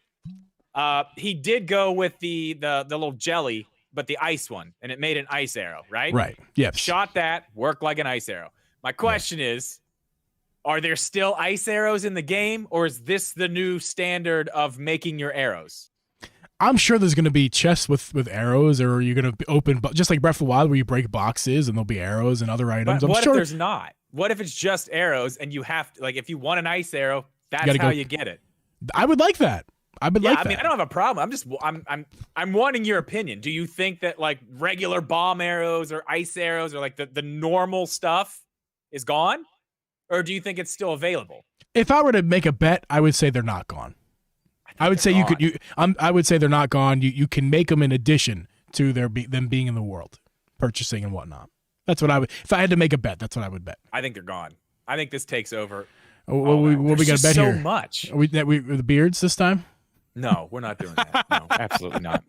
He did go with the little jelly, but the ice one, and it made an ice arrow, right? Right. Yep. Shot that, worked like an ice arrow. My question is, are there still ice arrows in the game, or is this the new standard of making your arrows? I'm sure there's going to be chests with arrows, or you're going to open, just like Breath of the Wild, where you break boxes and there'll be arrows and other items. But what if there's not? What if it's just arrows, and you have to, like, if you want an ice arrow, that's how you get it? I would like that. I mean, I don't have a problem. I'm wanting your opinion. Do you think that like regular bomb arrows or ice arrows or like the normal stuff is gone, or do you think it's still available? If I were to make a bet, I would say they're not gone. I would say I would say they're not gone. You can make them in addition to them being in the world, purchasing and whatnot. That's what I would. If I had to make a bet, that's what I would bet. I think they're gone. I think this takes over. What we got to bet here? So much. Are we the beards this time? No, we're not doing that. No, absolutely not.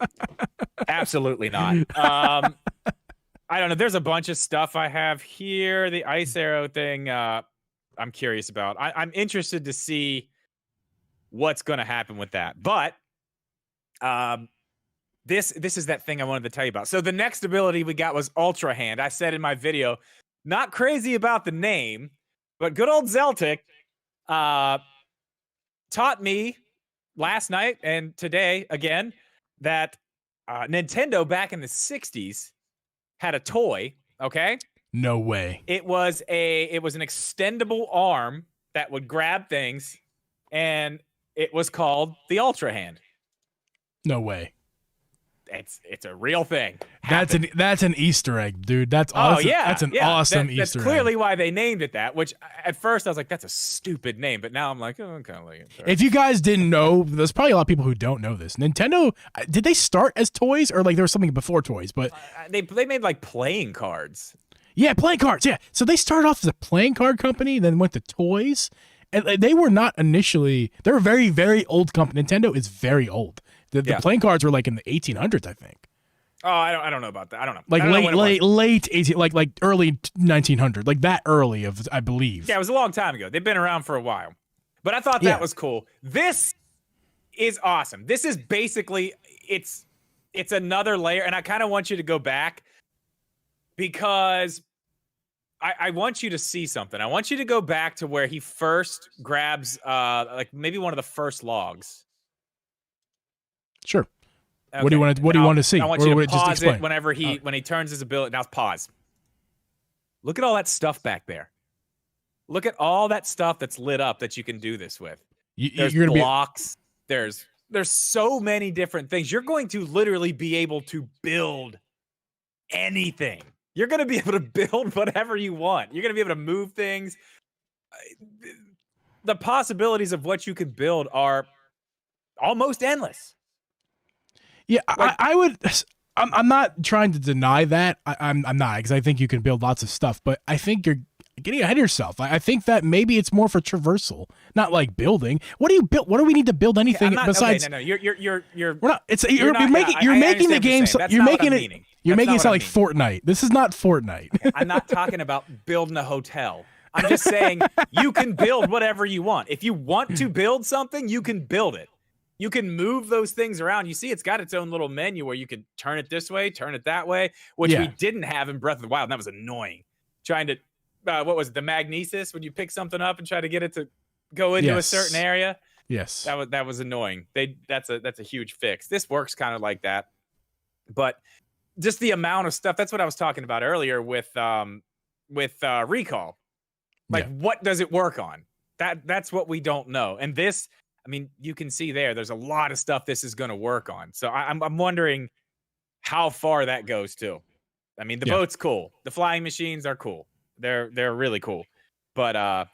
Absolutely not. I don't know. There's a bunch of stuff I have here. The ice arrow thing, I'm curious about. I'm interested to see what's going to happen with that. But this is that thing I wanted to tell you about. So the next ability we got was Ultra Hand. I said in my video, not crazy about the name, but good old Zeltic taught me last night and today again that Nintendo back in the 60s had a toy, okay? No way. It was an extendable arm that would grab things, and it was called the Ultra Hand. No way. It's a real thing. That's an Easter egg, dude. That's awesome. Oh yeah, that's an awesome Easter egg. That's clearly why they named it that. Which at first I was like, that's a stupid name, but now I'm like, oh, I'm kind of like it. If you guys didn't know, there's probably a lot of people who don't know this. Nintendo, did they start as toys or like there was something before toys? But they made like playing cards. Yeah, playing cards. Yeah, so they started off as a playing card company, then went to toys, and they were not initially. They're a very, very old company. Nintendo is very old. The playing cards were like in the 1800s, I think. Oh, I don't know about that. I don't know. Like I don't late 18, like early 1900, like that early of, I believe. Yeah, it was a long time ago. They've been around for a while, but I thought that was cool. This is awesome. This is basically it's another layer, and I kind of want you to go back because I want you to see something. I want you to go back to where he first grabs like maybe one of the first logs. Sure. Okay. What do you want to see? I want you to pause it whenever when he turns his ability. Now pause. Look at all that stuff back there. Look at all that stuff that's lit up that you can do this with. There's blocks. There's so many different things. You're going to literally be able to build anything. You're going to be able to build whatever you want. You're going to be able to move things. The possibilities of what you could build are almost endless. Yeah, like, I would. I'm not trying to deny that. I'm not, because I think you can build lots of stuff, but I think you're getting ahead of yourself. I think that maybe it's more for traversal, not like building. What do you build? What do we need to build anything besides? Okay, no, you're. We're not. You're making the game. You're making it. You're making it sound like Fortnite. This is not Fortnite. I'm not talking about building a hotel. I'm just saying you can build whatever you want. If you want to build something, you can build it. You can move those things around. You see, it's got its own little menu where you can turn it this way, turn it that way, which we didn't have in Breath of the Wild. And that was annoying. Trying to, what was it, the magnesis? When you pick something up and try to get it to go into a certain area. Yes, that was annoying. That's a huge fix. This works kind of like that, but just the amount of stuff. That's what I was talking about earlier with Recall. Like, what does it work on? That's what we don't know. And this. I mean, you can see there's a lot of stuff this is going to work on. So I'm wondering how far that goes too. I mean, the boat's cool. The flying machines are cool. They're really cool. But I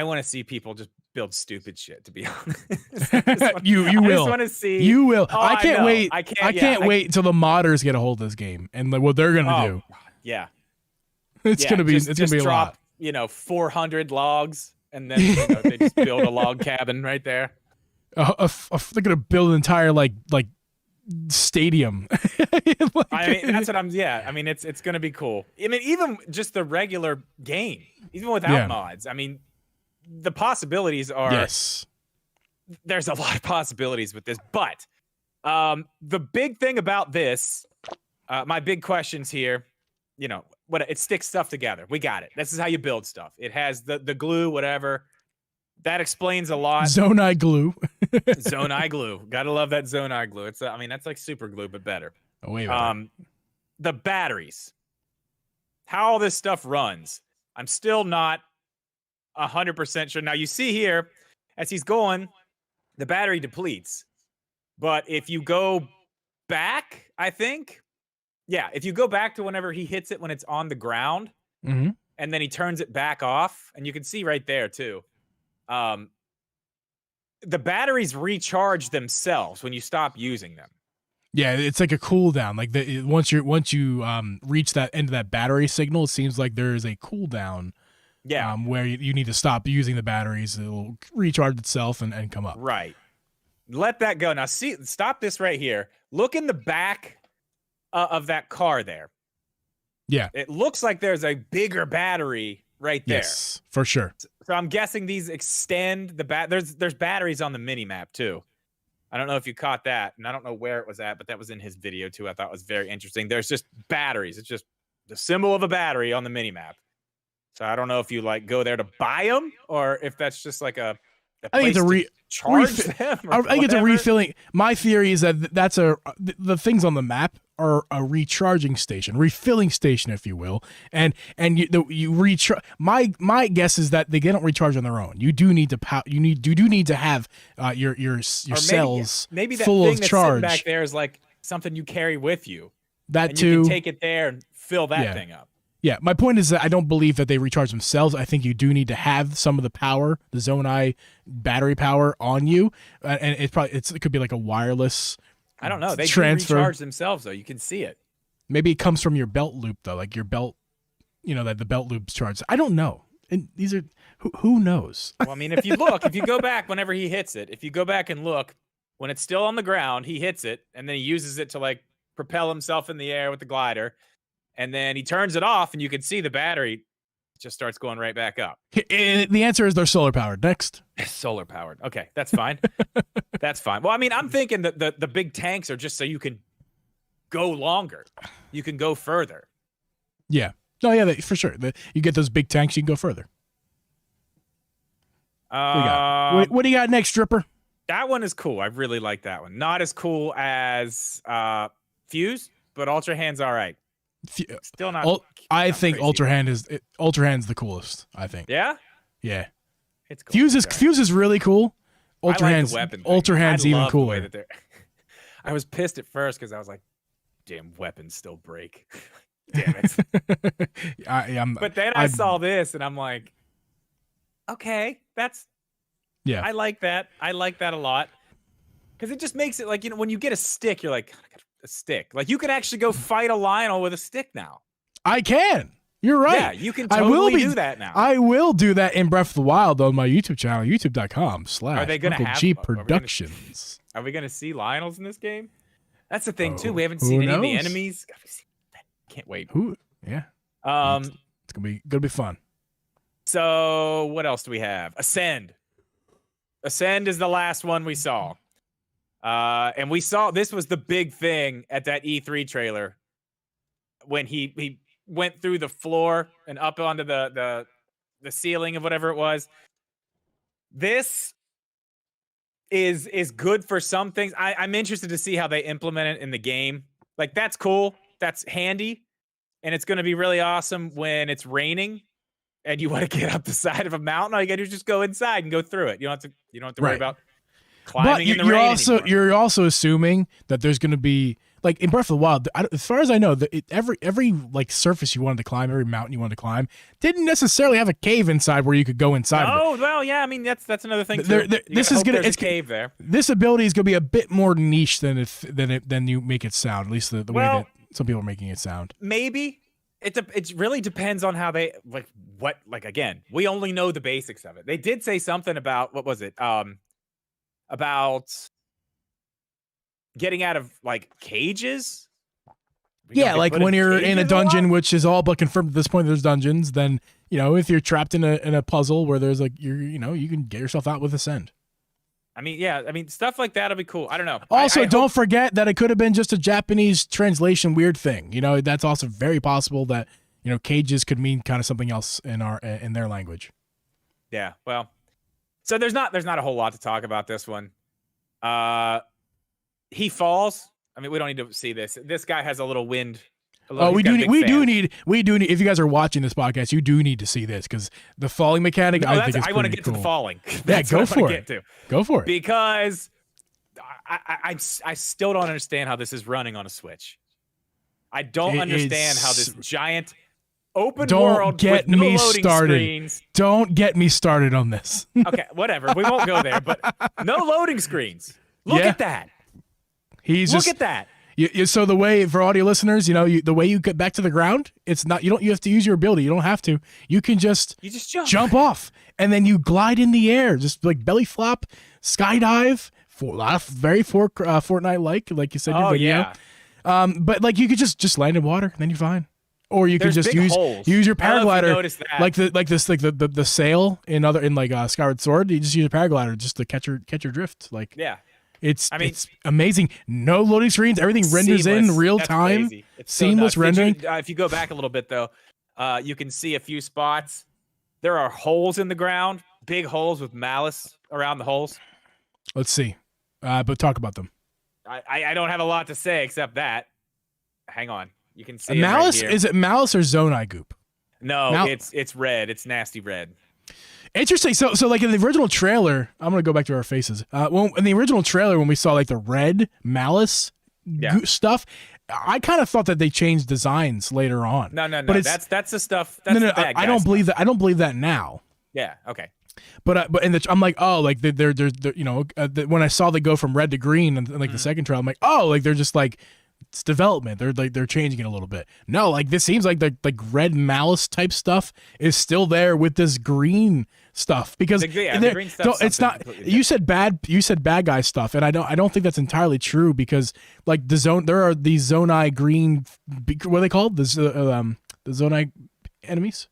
want to see people just build stupid shit, to be honest. You will. I just want to see. You will. Oh, I can't wait. I can't wait until the modders get a hold of this game and what they're going to do. Yeah. It's going to be a lot. 400 logs. And then they just build a log cabin right there. They're gonna build an entire like stadium. I mean, that's what I'm. Yeah, I mean, it's gonna be cool. I mean, even just the regular game, even without mods. I mean, the possibilities are. Yes. There's a lot of possibilities with this, but the big thing about this, my big questions here, what it sticks stuff together. We got it. This is how you build stuff. It has the glue, whatever. That explains a lot. Zonai glue. Zonai glue. Gotta love that Zonai glue. It's that's like super glue, but better. Oh, way better. The batteries. How all this stuff runs. I'm still not 100% sure. Now you see here, as he's going, the battery depletes. But if you go back, I think. Yeah, if you go back to whenever he hits it when it's on the ground, and then he turns it back off, and you can see right there too, the batteries recharge themselves when you stop using them. Yeah, it's like a cooldown. Like once you reach that end of that battery signal, it seems like there is a cooldown. Yeah, where you need to stop using the batteries. It'll recharge itself and come up. Right. Let that go. Now stop this right here. Look in the back of that car there. Yeah. It looks like there's a bigger battery right there. Yes, for sure. So I'm guessing these extend the there's batteries on the mini map too. I don't know if you caught that, and I don't know where it was at, but that was in his video too. I thought it was very interesting. There's just batteries. It's just the symbol of a battery on the mini map. So I don't know if you like go there to buy them or if that's just like a I think it's a charge them. I think it's a refilling. My theory is that the things on the map are a recharging station, refilling station, if you will, and you recharge. My guess is that they don't recharge on their own. You do need to you do need to have your cells maybe that full thing of that's charge. sitting back there is like something you carry with you. That and too. You can take it there and fill that thing up. Yeah, my point is that I don't believe that they recharge themselves. I think you do need to have some of the power, the Zonai battery power on you, and it could be like a wireless. I don't know. They transfer. do recharge themselves though. You can see it. Maybe it comes from your belt loop though, like your belt. That the belt loop's charged. I don't know. And these are who knows. Well, I mean, if you go back whenever he hits it, if you go back and look when it's still on the ground, he hits it and then he uses it to like propel himself in the air with the glider. And then he turns it off, and you can see the battery just starts going right back up. The answer is they're solar powered. Next. Solar powered. Okay, that's fine. That's fine. Well, I mean, I'm thinking that the big tanks are just so you can go longer. You can go further. Yeah. Oh, yeah, for sure. You get those big tanks, you can go further. What do you got next, Dripper? That one is cool. I really like that one. Not as cool as Fuse, but Ultra Hand's all right. Still not. I think Ultra Hand's the coolest. I think. Yeah. Yeah. It's cool. Fuse is really cool. Ultra Hand's even cooler. I was pissed at first because I was like, "Damn, weapons still break." Damn it. But then I saw this and I'm like, "Okay, yeah. I like that. I like that a lot because it just makes it like when you get a stick, you're like." A stick. Like you can actually go fight a Lionel with a stick now. I can. You're right. Yeah, you can totally do that now. I will do that in Breath of the Wild on my YouTube channel, youtube.com/Uncle Geeb Productions. Are we gonna see Lionels in this game? That's the thing too. We haven't seen any of the enemies. Can't wait. Yeah. It's gonna be fun. So what else do we have? Ascend. Ascend is the last one we saw. And we saw this was the big thing at that E3 trailer when he went through the floor and up onto the ceiling of whatever it was. This is good for some things. I'm interested to see how they implement it in the game. Like that's cool. That's handy. And it's going to be really awesome when it's raining and you want to get up the side of a mountain. All you got to do is just go inside and go through it. You don't have to worry about climbing in the rain anymore. You're also assuming that there's going to be like in Breath of the Wild. As far as I know, every like surface you wanted to climb, every mountain you wanted to climb, didn't necessarily have a cave inside where you could go inside. Oh well, yeah. I mean that's another thing. This is gonna. It's a cave there. This ability is gonna be a bit more niche than you make it sound. At least the way that some people are making it sound. Maybe it really depends on how they again. We only know the basics of it. They did say something about what was it? About getting out of like cages. Yeah, like when you're in a dungeon, which is all but confirmed at this point. There's dungeons. Then if you're trapped in a puzzle where there's like you can get yourself out with Ascend. I mean, stuff like that'll be cool. I don't know. Also, don't forget that it could have been just a Japanese translation weird thing. That's also very possible that cages could mean kind of something else in their language. Yeah. Well. So there's not a whole lot to talk about this one. He falls. I mean, we don't need to see this. This guy has a little wind. We do need. If you guys are watching this podcast, you do need to see this because the falling mechanic. I think is pretty I want to get cool. to the falling. Yeah, go for it. Go for it. Because I still don't understand how this is running on a Switch. I don't understand how this giant open world with no loading screens. Don't get me started on this. Okay, whatever. We won't go there. But no loading screens. Look at that. Look at that. So the way for audio listeners, the way you get back to the ground, it's not. You have to use your ability. You don't have to. You can just jump off, and then you glide in the air, just like belly flop, skydive. Very Fortnite like you said in your video. Yeah. But like you could just land in water, and then you're fine. Or you can There's just big holes. use your I don't know if you paraglider, noticed that. like the sail in Skyward Sword. You just use your paraglider just to catch your drift. Like Yeah. it's amazing. No loading screens. Everything renders Seamless. in real That's time. crazy. It's so Seamless nuts. rendering. If you go back a little bit though, you can see a few spots. There are holes in the ground, big holes with malice around the holes. Let's see, but talk about them. I don't have a lot to say except that. Hang on, you can see malice. It right here. Is it malice or Zonai goop? No, it's red. It's nasty red. Interesting. So like in the original trailer, I'm gonna go back to our faces. Well, in the original trailer, when we saw like the red malice stuff, I kind of thought that they changed designs later on. No. But that's the stuff. That's no. the bad I don't believe that. I don't believe that now. Yeah. Okay. But I'm like, oh, like they're when I saw they go from red to green and like the second trailer, I'm like, oh, like they're just like it's development. They're changing it a little bit. No, like this seems like the red malice type stuff is still there with this green stuff because the green stuff. It's not. You said bad guy stuff, and I don't think that's entirely true because like there are these Zonai green. What are they called? The Zonai enemies.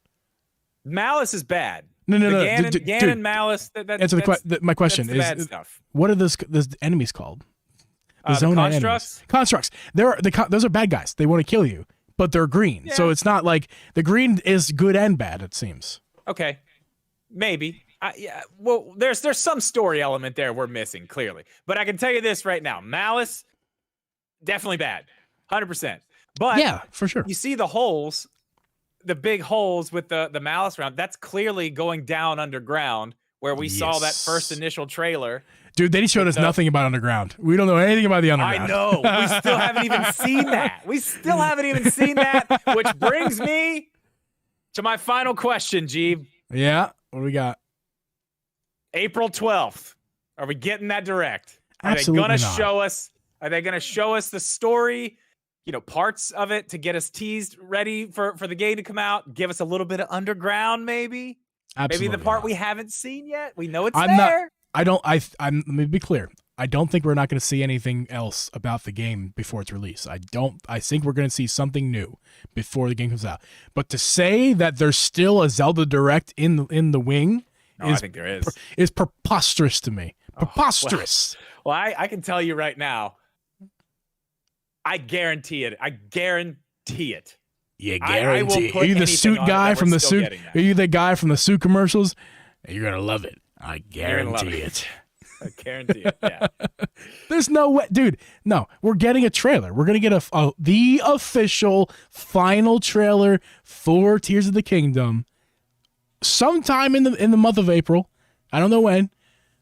Malice is bad. No. Ganon Malice. My question is, bad stuff. What are those enemies called? The constructs. Constructs. Those are bad guys. They want to kill you, but they're green. Yeah. So it's not like the green is good and bad. It seems. Okay, maybe. Yeah. Well, there's some story element there we're missing clearly, but I can tell you this right now: Malice, definitely bad, 100%. But yeah, for sure. You see the holes. The big holes with the malice round, that's clearly going down underground where we saw that first initial trailer. Dude, they showed us nothing about underground. We don't know anything about the underground. I know. We still haven't even seen that. Which brings me to my final question, Geeb. Yeah, what do we got? April 12th. Are we getting that direct? Absolutely Are they going to show us the story? Parts of it to get us teased ready for the game to come out. Give us a little bit of underground, maybe. Absolutely maybe the part not. we haven't seen yet. We know it's there. Let me be clear. I don't think we're not going to see anything else about the game before its release. I think we're going to see something new before the game comes out. But to say that there's still a Zelda Direct in the wing, I think there is. Is preposterous to me. Preposterous. Well, I can tell you right now. I guarantee it. You guarantee. Are you the suit guy from the suit? Are you the guy from the suit commercials? You're gonna love it. I guarantee it. I guarantee it. Yeah. There's no way, dude. No, we're getting a trailer. We're gonna get the official final trailer for Tears of the Kingdom sometime in the month of April. I don't know when.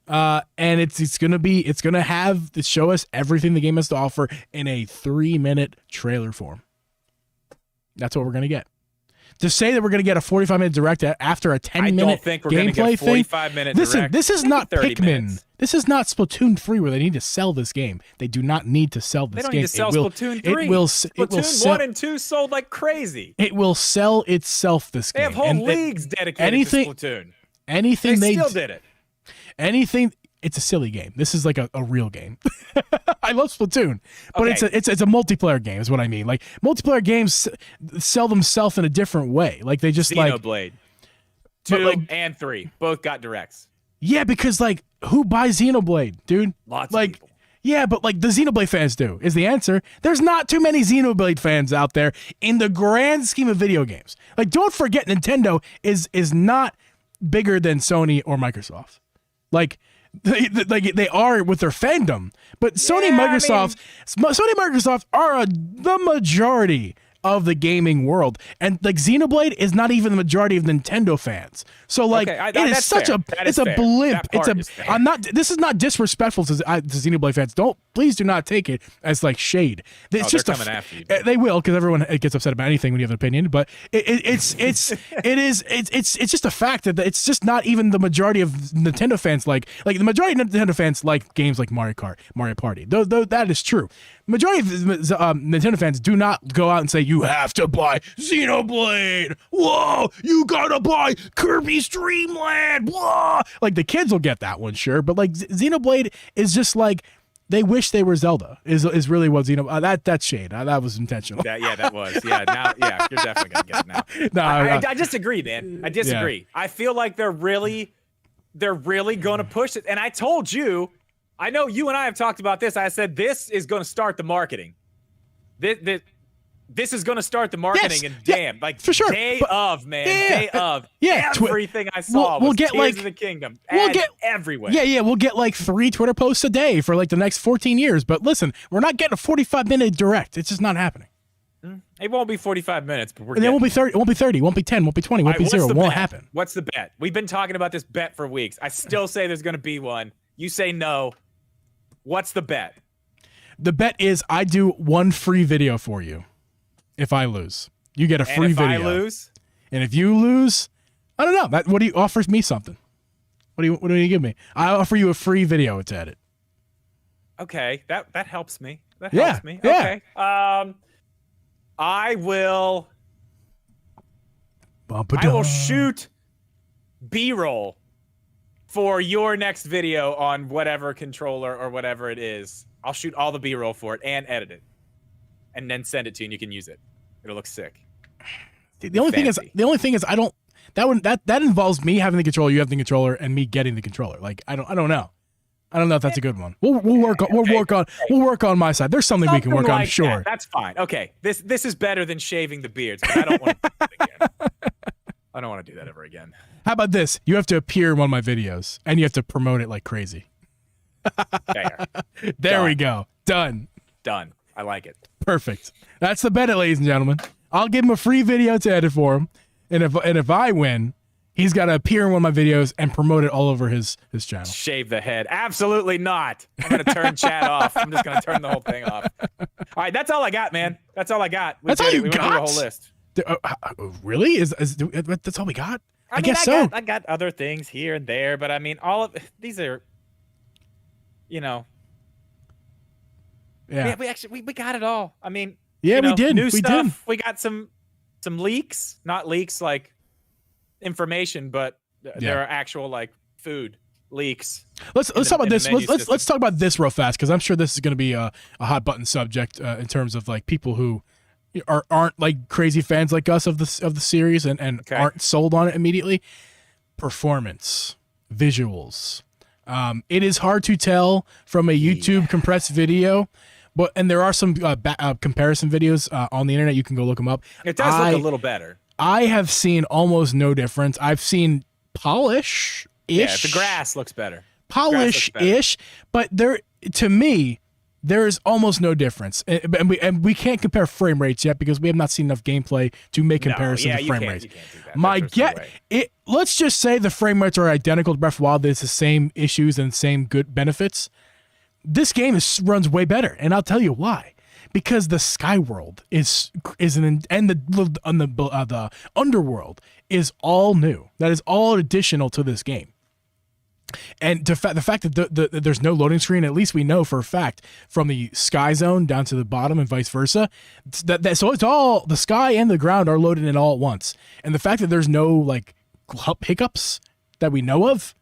And it's gonna have to show us everything the game has to offer in a 3-minute trailer form. That's what we're gonna get. To say that we're gonna get a 45-minute direct after a 10-minute I don't think we're gonna get a 45-minute direct. Listen, this is not 30 Pikmin. minutes. This is not Splatoon 3 where they need to sell this game. They do not need to sell this game. They don't need to sell Splatoon 3. Splatoon 1 and 2 sold like crazy. It will sell itself this game. They have whole leagues dedicated to Splatoon. Anything they still did it. It's a silly game. This is like a real game. I love Splatoon, but it's a multiplayer game is what I mean. Like multiplayer games sell themselves in a different way. Like they just Xenoblade 2 and 3 both got directs. Yeah, because like who buys Xenoblade, dude? Lots of people. Yeah, but like the Xenoblade fans do is the answer. There's not too many Xenoblade fans out there in the grand scheme of video games. Like don't forget Nintendo is not bigger than Sony or Microsoft. Like they are with their fandom, but Sony and Microsoft are the majority of the gaming world, and like Xenoblade is not even the majority of Nintendo fans. So like it is such a blimp. This is not disrespectful to Xenoblade fans. Please do not take it as like shade. It's just coming after you. They will, because everyone gets upset about anything when you have an opinion. But it's just a fact that it's just not even the majority of Nintendo fans like the majority of Nintendo fans like games like Mario Kart, Mario Party. Though that is true. Majority of Nintendo fans do not go out and say you have to buy Xenoblade. Whoa, you gotta buy Kirby's Dream Land. Whoa, like the kids will get that one, sure, but like Xenoblade is just like they wish they were Zelda. Is really what that's shade. That was intentional. That was. Yeah, now you're definitely gonna get it now. I disagree, man. I disagree. Yeah. I feel like they're really gonna push it. And I told you, I know you and I have talked about this. I said this is gonna start the marketing. This is going to start the marketing, and damn, like for sure. Day of everything I saw was get Tears of the Kingdom. We'll get everywhere. Yeah, we'll get like 3 Twitter posts a day for like the next 14 years. But listen, we're not getting a 45-minute direct. It's just not happening. It won't be 45 minutes, but it won't be 30. It won't be 30. It won't be 10. It won't be 20. It won't be 0. It won't happen. What's the bet? We've been talking about this bet for weeks. I still say there's going to be one. You say no. What's the bet? The bet is I do 1 free video for you. If I lose, you get a free video. If I lose, and if you lose, I don't know. What do you offers me something? What do you give me? I offer you a free video to edit. Okay, that helps me. That helps me. Okay. I will shoot B-roll for your next video on whatever controller or whatever it is. I'll shoot all the B-roll for it and edit it. And then send it to you, and you can use it. It'll look sick. The only thing is, I don't. That involves me having the controller, you have the controller, and me getting the controller. Like I don't know. I don't know if that's a good one. We'll work on my side. There's something we can work on. Sure, that's fine. Okay, this is better than shaving the beards. I don't want to do that again. I don't want to do that ever again. How about this? You have to appear in one of my videos, and you have to promote it like crazy. There we go. Done. I like it. Perfect. That's the bet, ladies and gentlemen. I'll give him a free video to edit for him, and if I win, he's got to appear in one of my videos and promote it all over his channel. Shave the head? Absolutely not. I'm gonna turn chat off. I'm just gonna turn the whole thing off. All right, that's all I got, man. That's all I got. That's all you got? We went through the whole list. Really? Is that's all we got? I guess so. I got other things here and there, but I mean, all of these are, Yeah, we got it all. I mean, we did. New stuff. We got some leaks, not leaks like information, but there are actual like food leaks. Let's talk about this. Let's talk about this real fast because I'm sure this is going to be a hot button subject in terms of like people who aren't like crazy fans like us of the series and aren't sold on it immediately. Performance, visuals. It is hard to tell from a YouTube compressed video. And there are some comparison videos on the internet. You can go look them up. It does look a little better. I have seen almost no difference. I've seen polish-ish. Yeah, the grass looks better. Polish-ish, but to me, there is almost no difference. And we can't compare frame rates yet because we have not seen enough gameplay to make comparisons of frame rates. You can't do that. Let's just say the frame rates are identical to Breath of the Wild. There's the same issues and same good benefits. This game runs way better, and I'll tell you why. Because the Sky World and the Underworld is all new. That is all additional to this game. And the fact that there's no loading screen, at least we know for a fact from the Sky Zone down to the bottom and vice versa. So it's all the sky and the ground are loaded in all at once. And the fact that there's no like hiccups that we know of.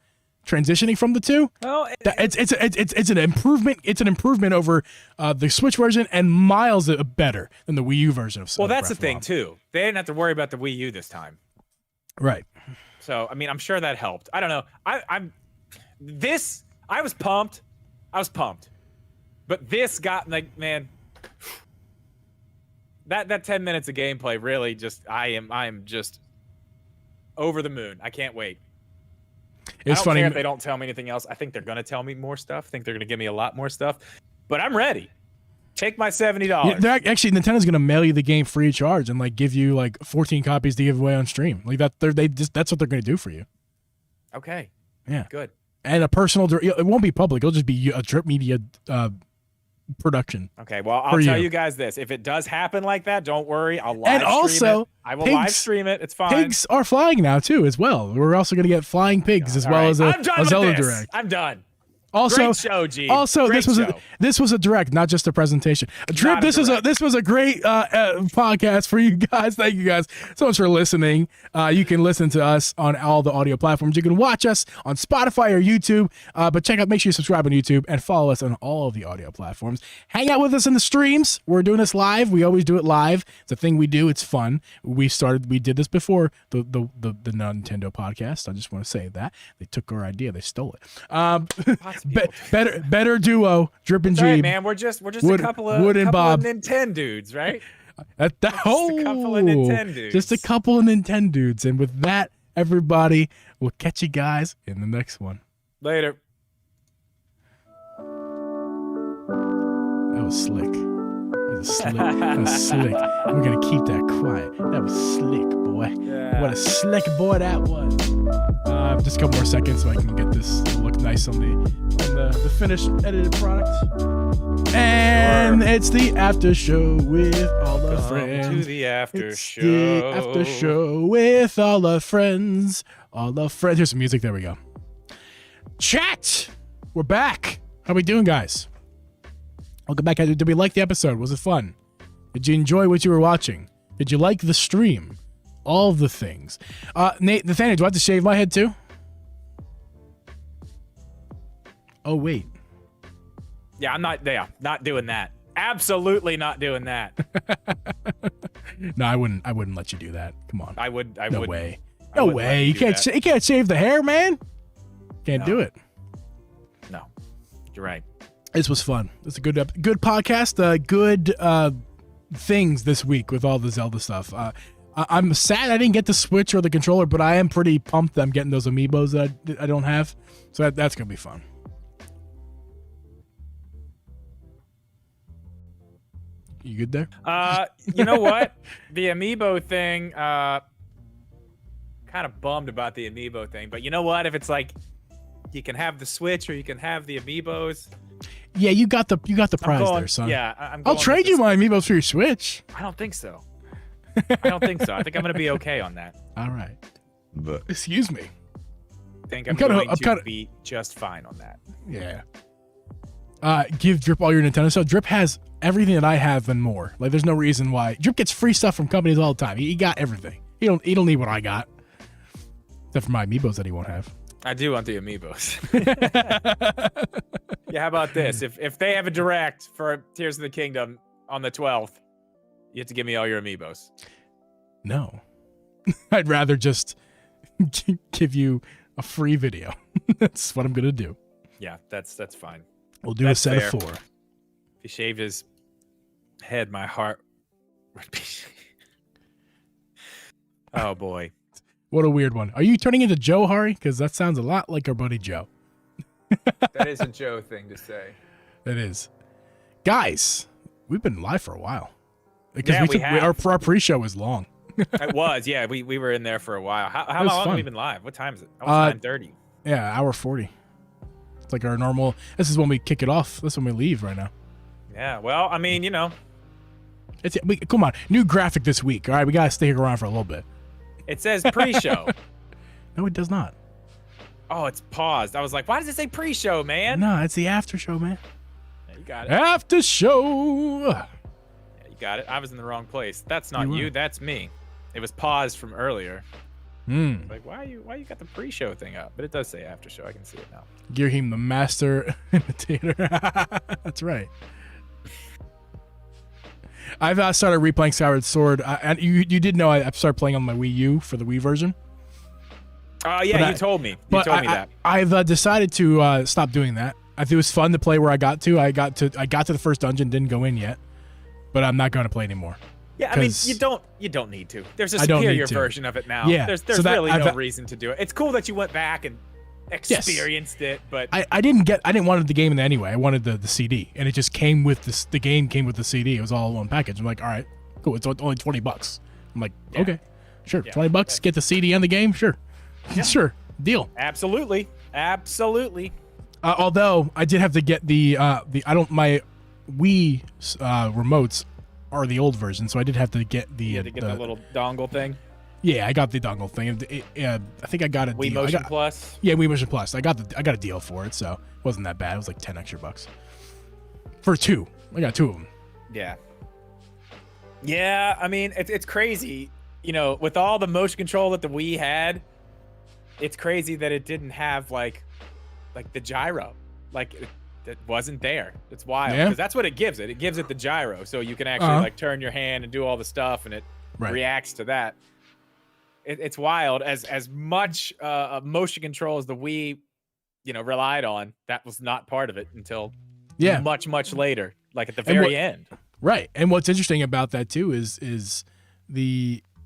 Transitioning from the two, it's an improvement. It's an improvement over the Switch version and miles better than the Wii U version of. Well, that's the thing too. They didn't have to worry about the Wii U this time, right? So I mean, I'm sure that helped. I don't know. I was pumped. But this got like, man, that 10 minutes of gameplay really just I am just over the moon. I can't wait. It's funny care if they don't tell me anything else. I think they're going to tell me more stuff. I think they're going to give me a lot more stuff. But I'm ready. Take my $70. Yeah, actually, Nintendo's going to mail you the game free of charge and like give you like 14 copies to give away on stream. Like that, that's what they're going to do for you. Okay. Yeah. Good. And a personal. It won't be public. It'll just be a Drip Media production. Okay. Well, I'll tell you guys this: if it does happen like that, don't worry. I'll live stream it. I will live stream it. It's fine. Pigs are flying now too, as well. We're also going to get flying pigs as well as a Zelda Direct. I'm done. Also, Great show, Geeb. Also, Great show. this was a direct, not just a presentation. Drip, this was a great podcast for you guys. Thank you guys so much for listening. You can listen to us on all the audio platforms. You can watch us on Spotify or YouTube. But make sure you subscribe on YouTube and follow us on all of the audio platforms. Hang out with us in the streams. We're doing this live. We always do it live. It's a thing we do. It's fun. We did this before the Nintendo podcast. I just want to say that they took our idea. They stole it. Better duo, Drip and Geeb. Right, man. We're just a couple of Nintendo dudes, right? Just a couple of Nintendo dudes. Just a couple of Nintendo dudes. And with that, everybody, we'll catch you guys in the next one. Later. That was slick. That was slick. We're gonna keep that quiet. That was slick, boy. Yeah. What a slick boy that was. Just a couple more seconds so I can get this to look nice on the finished edited product. And it's the after show with all the friends. To the after show. The after show with all the friends. All the friends. Here's some music. There we go. Chat. We're back. How we doing, guys? Welcome back. Did we like the episode? Was it fun? Did you enjoy what you were watching? Did you like the stream? All the things. Nathaniel, do I have to shave my head too? Oh, wait. Yeah, I'm not doing that. Absolutely not doing that. No, I wouldn't let you do that. Come on. I would. No way. No way. You can't shave the hair, man. Can't do it. No. You're right. This was fun. It's a good podcast. Good things this week with all the Zelda stuff. I'm sad I didn't get the Switch or the controller, but I am pretty pumped that I'm getting those amiibos that I don't have. So that's gonna be fun. You good there? You know what? The amiibo thing. Kind of bummed about the amiibo thing, but you know what? If it's like you can have the Switch or you can have the amiibos. Yeah, you got the prize there, son. Yeah, I'll trade you my amiibos for your Switch. I don't think so. I think so. I think I'm gonna be okay on that. All right. But excuse me. I think I'm going to be just fine on that. Yeah. Give Drip all your Nintendo stuff. Drip has everything that I have and more. Like, there's no reason why. Drip gets free stuff from companies all the time. He got everything. He don't need what I got, except for my amiibos that he won't have. I do want the amiibos. Yeah, how about this? If they have a direct for Tears of the Kingdom on the 12th, you have to give me all your amiibos. No. I'd rather just give you a free video. That's what I'm going to do. Yeah, that's fine. We'll do a set of 4. If he shaved his head, my heart would be... Oh, boy. What a weird one. Are you turning into Joe, Hari? Because that sounds a lot like our buddy Joe. That is a Joe thing to say. It is. Guys, we've been live for a while. Because our pre-show was long. It was, yeah. We were in there for a while. How long have we been live? What time is it? Oh, it's 9:30. Yeah, hour 40. It's like our normal. This is when we kick it off. This is when we leave right now. Yeah, well, I mean, you know. Come on. New graphic this week. All right, we got to stick around for a little bit. It says pre-show. No, it does not. Oh, it's paused. I was like, why does it say pre-show, man? No, it's the after show, man. Yeah, you got it. After show. Yeah, you got it. I was in the wrong place. That's not you. That's me. It was paused from earlier. Like, why you got the pre-show thing up? But it does say after show. I can see it now. Gearheim, the master imitator. That's right. I've started replaying Skyward Sword. And you did know I started playing on my Wii U for the Wii version. Oh, yeah, you told me. You told me that. I've decided to stop doing that. I think it was fun to play where I got to. I got to the first dungeon, didn't go in yet. But I'm not going to play anymore. Yeah, I mean, you don't need to. There's a superior version of it now. Yeah, there's really no reason to do it. It's cool that you went back and experienced it, but I didn't want the game in anyway. I wanted the CD, and it just came with the game came with the CD. It was all one package. I'm like, all right, cool. It's only $20. I'm like, okay, sure, $20. Get the CD and the game, sure, sure, deal. Absolutely. Although I did have to get my Wii remotes are the old version, so I did have to get the little dongle thing. Yeah, I got the dongle thing. I think I got a Wii deal. Motion Plus. Yeah, Wii Motion Plus. I got a deal for it, so it wasn't that bad. It was like $10 extra for 2. I got 2 of them. Yeah. Yeah, I mean, it's crazy. You know, with all the motion control that the Wii had, it's crazy that it didn't have like the gyro. Like it wasn't there. It's wild because that's what it gives it. It gives it the gyro, so you can actually like turn your hand and do all the stuff, and it reacts to that. It's wild. As much motion control as the Wii, relied on, that was not part of it until much later, like at the very end. Right. And what's interesting about that too is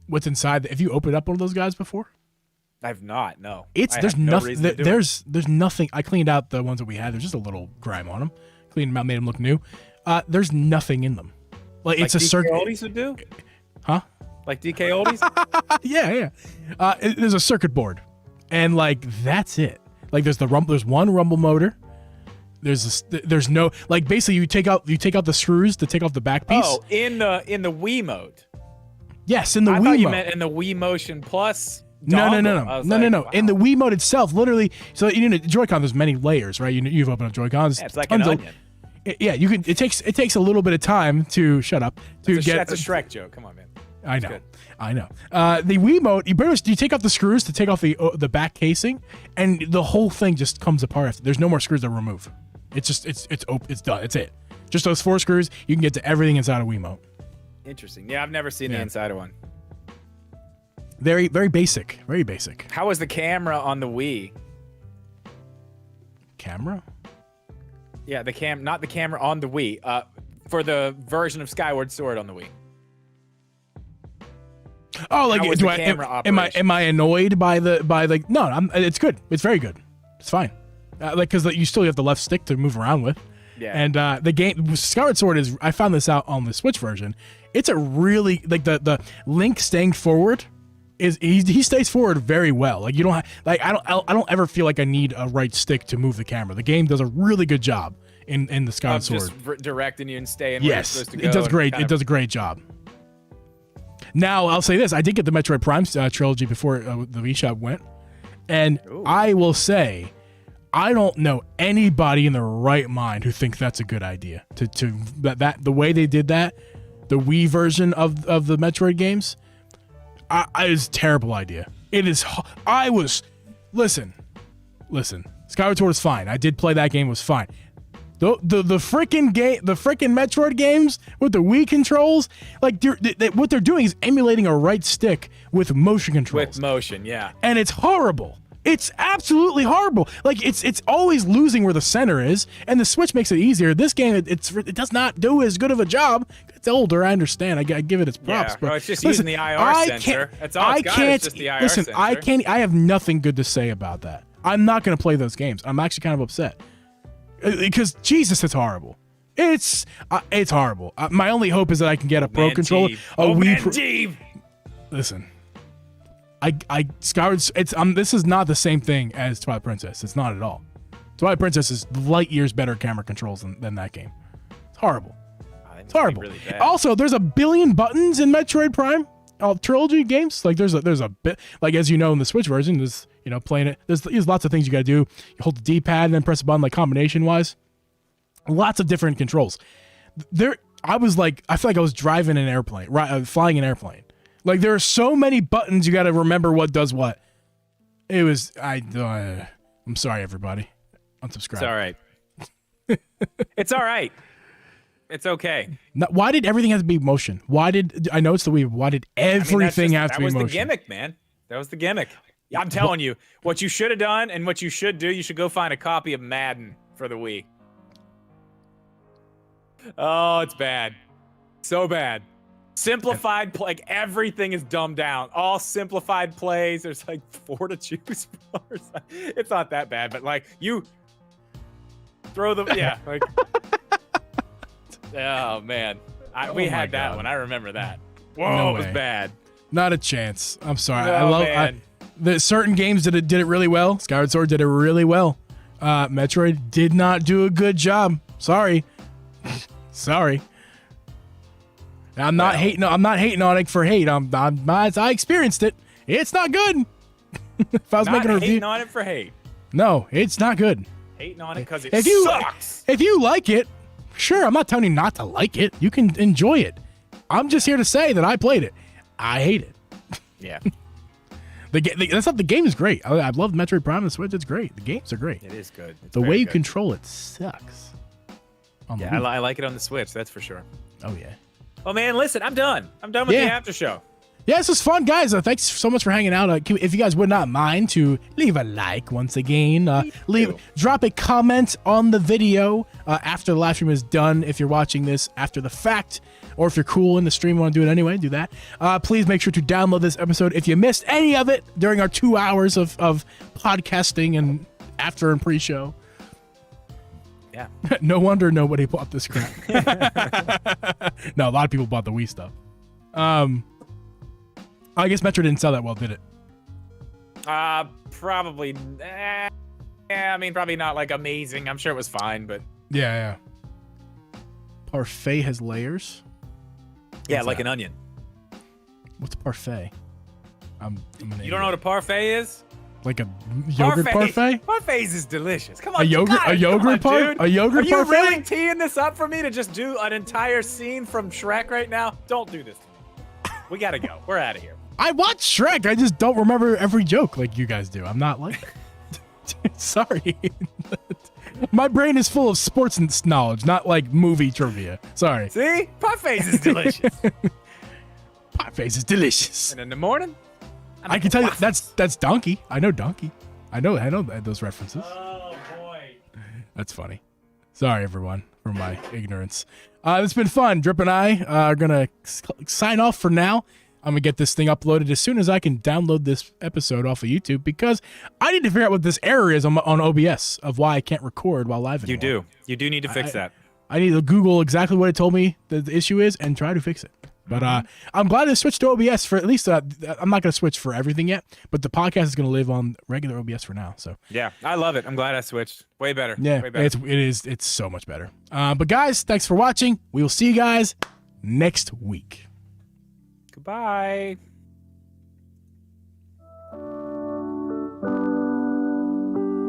what's inside. Have you opened up one of those guys before? I've not. No. There's nothing. There's nothing. I cleaned out the ones that we had. There's just a little grime on them. Cleaned them out, made them look new. There's nothing in them. Like it's a circuit. DK Oldies would do? Huh? Like DK Oldies? Yeah. There's a circuit board, and like that's it. Like there's one rumble motor. There's no, like, basically you take out the screws to take off the back piece. Oh, in the Wii mode. Yes, in the Wii mode. I thought you mode. meant in the Wii Motion Plus. No. Dongle. Wow. In the Wii mode itself, literally. So Joy-Con, there's many layers, right? You've opened up Joy-Cons. Yeah, it's like an onion. You can. It takes a little bit of time to shut up to get. That's a Shrek joke. Come on, man. I know. The Wii mode, you take out the screws to take off the back casing, and the whole thing just comes apart. After. There's no more screws to remove. It's just it's done. It's it. Just those 4 screws. You can get to everything inside of Wiimote. Interesting. Yeah, I've never seen the inside of one. Very, very basic. Very basic. How was the camera on the Wii? Camera? Yeah, not the camera on the Wii. For the version of Skyward Sword on the Wii. Oh, like am I annoyed by the no? It's good. It's very good. It's fine. Because you still have the left stick to move around with. Yeah. And the game Skyward Sword is. I found this out on the Switch version. It's a really the Link staying forward. He stays forward very well. Like you don't I don't ever feel like I need a right stick to move the camera. The game does a really good job in the Skyward Sword. Just directing you and staying where you're supposed to go. It does great. It does a great job. Now I'll say this: I did get the Metroid Prime trilogy before the Wii Shop went, and I will say, I don't know anybody in their right mind who thinks that's a good idea. That the way they did that, the Wii version of the Metroid games. It's a terrible idea. It is. Listen. Skyward Sword is fine. I did play that game. It was fine. The freaking Metroid games with the Wii controls, like what they're doing is emulating a right stick with motion controls. With motion, yeah. And it's horrible. It's absolutely horrible. Like it's always losing where the center is, and the Switch makes it easier. This game, it does not do as good of a job. It's older, I understand. I give it its props, but it's just using the IR sensor. That's all it's got. It's just the IR sensor. I have nothing good to say about that. I'm not going to play those games. I'm actually kind of upset because Jesus, it's horrible. It's horrible. My only hope is that I can get a Pro controller. Geeb. Listen. Skyward. This is not the same thing as Twilight Princess. It's not at all. Twilight Princess is light years better camera controls than that game. It's horrible. It's horrible. Really also, there's a billion buttons in Metroid Prime trilogy games. Like there's a bit, like as you know in the Switch version, there's playing it. There's lots of things you got to do. You hold the D-pad and then press a button, like combination wise. Lots of different controls. I feel like I was driving an airplane, flying an airplane. Like there are so many buttons you got to remember what does what. It was I'm sorry everybody. Unsubscribe. It's all right. It's all right. It's okay. Why did everything have to be motion? Why did I know it's the Wii? Why did everything have to be motion? That was the gimmick, man. That was the gimmick. I'm telling you, what you should have done and what you should do, you should go find a copy of Madden for the Wii. Oh, it's bad. So bad. Simplified, like everything is dumbed down. All simplified plays. There's like 4 to choose for. It's not that bad, but like you throw them, like. Oh man, we had that one. I remember that. Whoa, it was bad. Not a chance. I'm sorry. The certain games did it really well. Skyward Sword did it really well. Metroid did not do a good job. Sorry. I'm not hating on it for hate. I experienced it. It's not good. If I was Not making a review, hating on it for hate. no, it's not good. Hating on it because it If you sucks. if you like it, sure, I'm not telling you not to like it. You can enjoy it. I'm just here to say that I played it. I hate it. Yeah, That's not the game is great. I love Metroid Prime and Switch. It's great. The games are great. it is good. It's The very way you good. control it sucks. On the Yeah, Wii. I like it on the Switch. That's for sure. Oh yeah. Well, man, listen, I'm done. I'm done with the after show. Yeah, this was fun, guys. Thanks so much for hanging out. If you guys would not mind to leave a like once again, drop a comment on the video after the live stream is done. If you're watching this after the fact, or if you're cool in the stream, want to do it anyway, do that. Please make sure to download this episode if you missed any of it during our 2 hours of podcasting and after and pre-show. Yeah. No wonder nobody bought this crap. No, a lot of people bought the Wii stuff. I guess Metro didn't sell that well, did it? Probably. Yeah, I mean, probably not like amazing. I'm sure it was fine, but Yeah. Parfait has layers. yeah, What's like that? an onion. What's parfait? I'm an You don't know what a parfait is? like a yogurt parfait? Parfaits is delicious. Come on, A yogurt- guys, a yogurt come on, par- dude. a yogurt Are you parfait? really teeing this up for me to just do an entire scene from Shrek right now? Don't do this to me. We gotta go. We're out of here. I watched Shrek. I just don't remember every joke like you guys do. I'm not like that. Sorry. My brain is full of sports knowledge, not like movie trivia. Sorry. See? Parfaits is delicious. Parfait is delicious. And in the morning, I can tell you that's Donkey. I know Donkey. I know those references. oh boy. That's funny. Sorry, everyone, for my ignorance. It's been fun. Drip and I are going to sign off for now. I'm going to get this thing uploaded as soon as I can download this episode off of YouTube because I need to figure out what this error is on OBS of why I can't record while live anymore. You do. You do need to fix that. I need to Google exactly what it told me the issue is and try to fix it. But I'm glad to switch to OBS for at least, I'm not going to switch for everything yet, but the podcast is going to live on regular OBS for now. So Yeah, I love it. I'm glad I switched. Way better. yeah, Way better. it's so much better. But guys, thanks for watching. We will see you guys next week. Goodbye.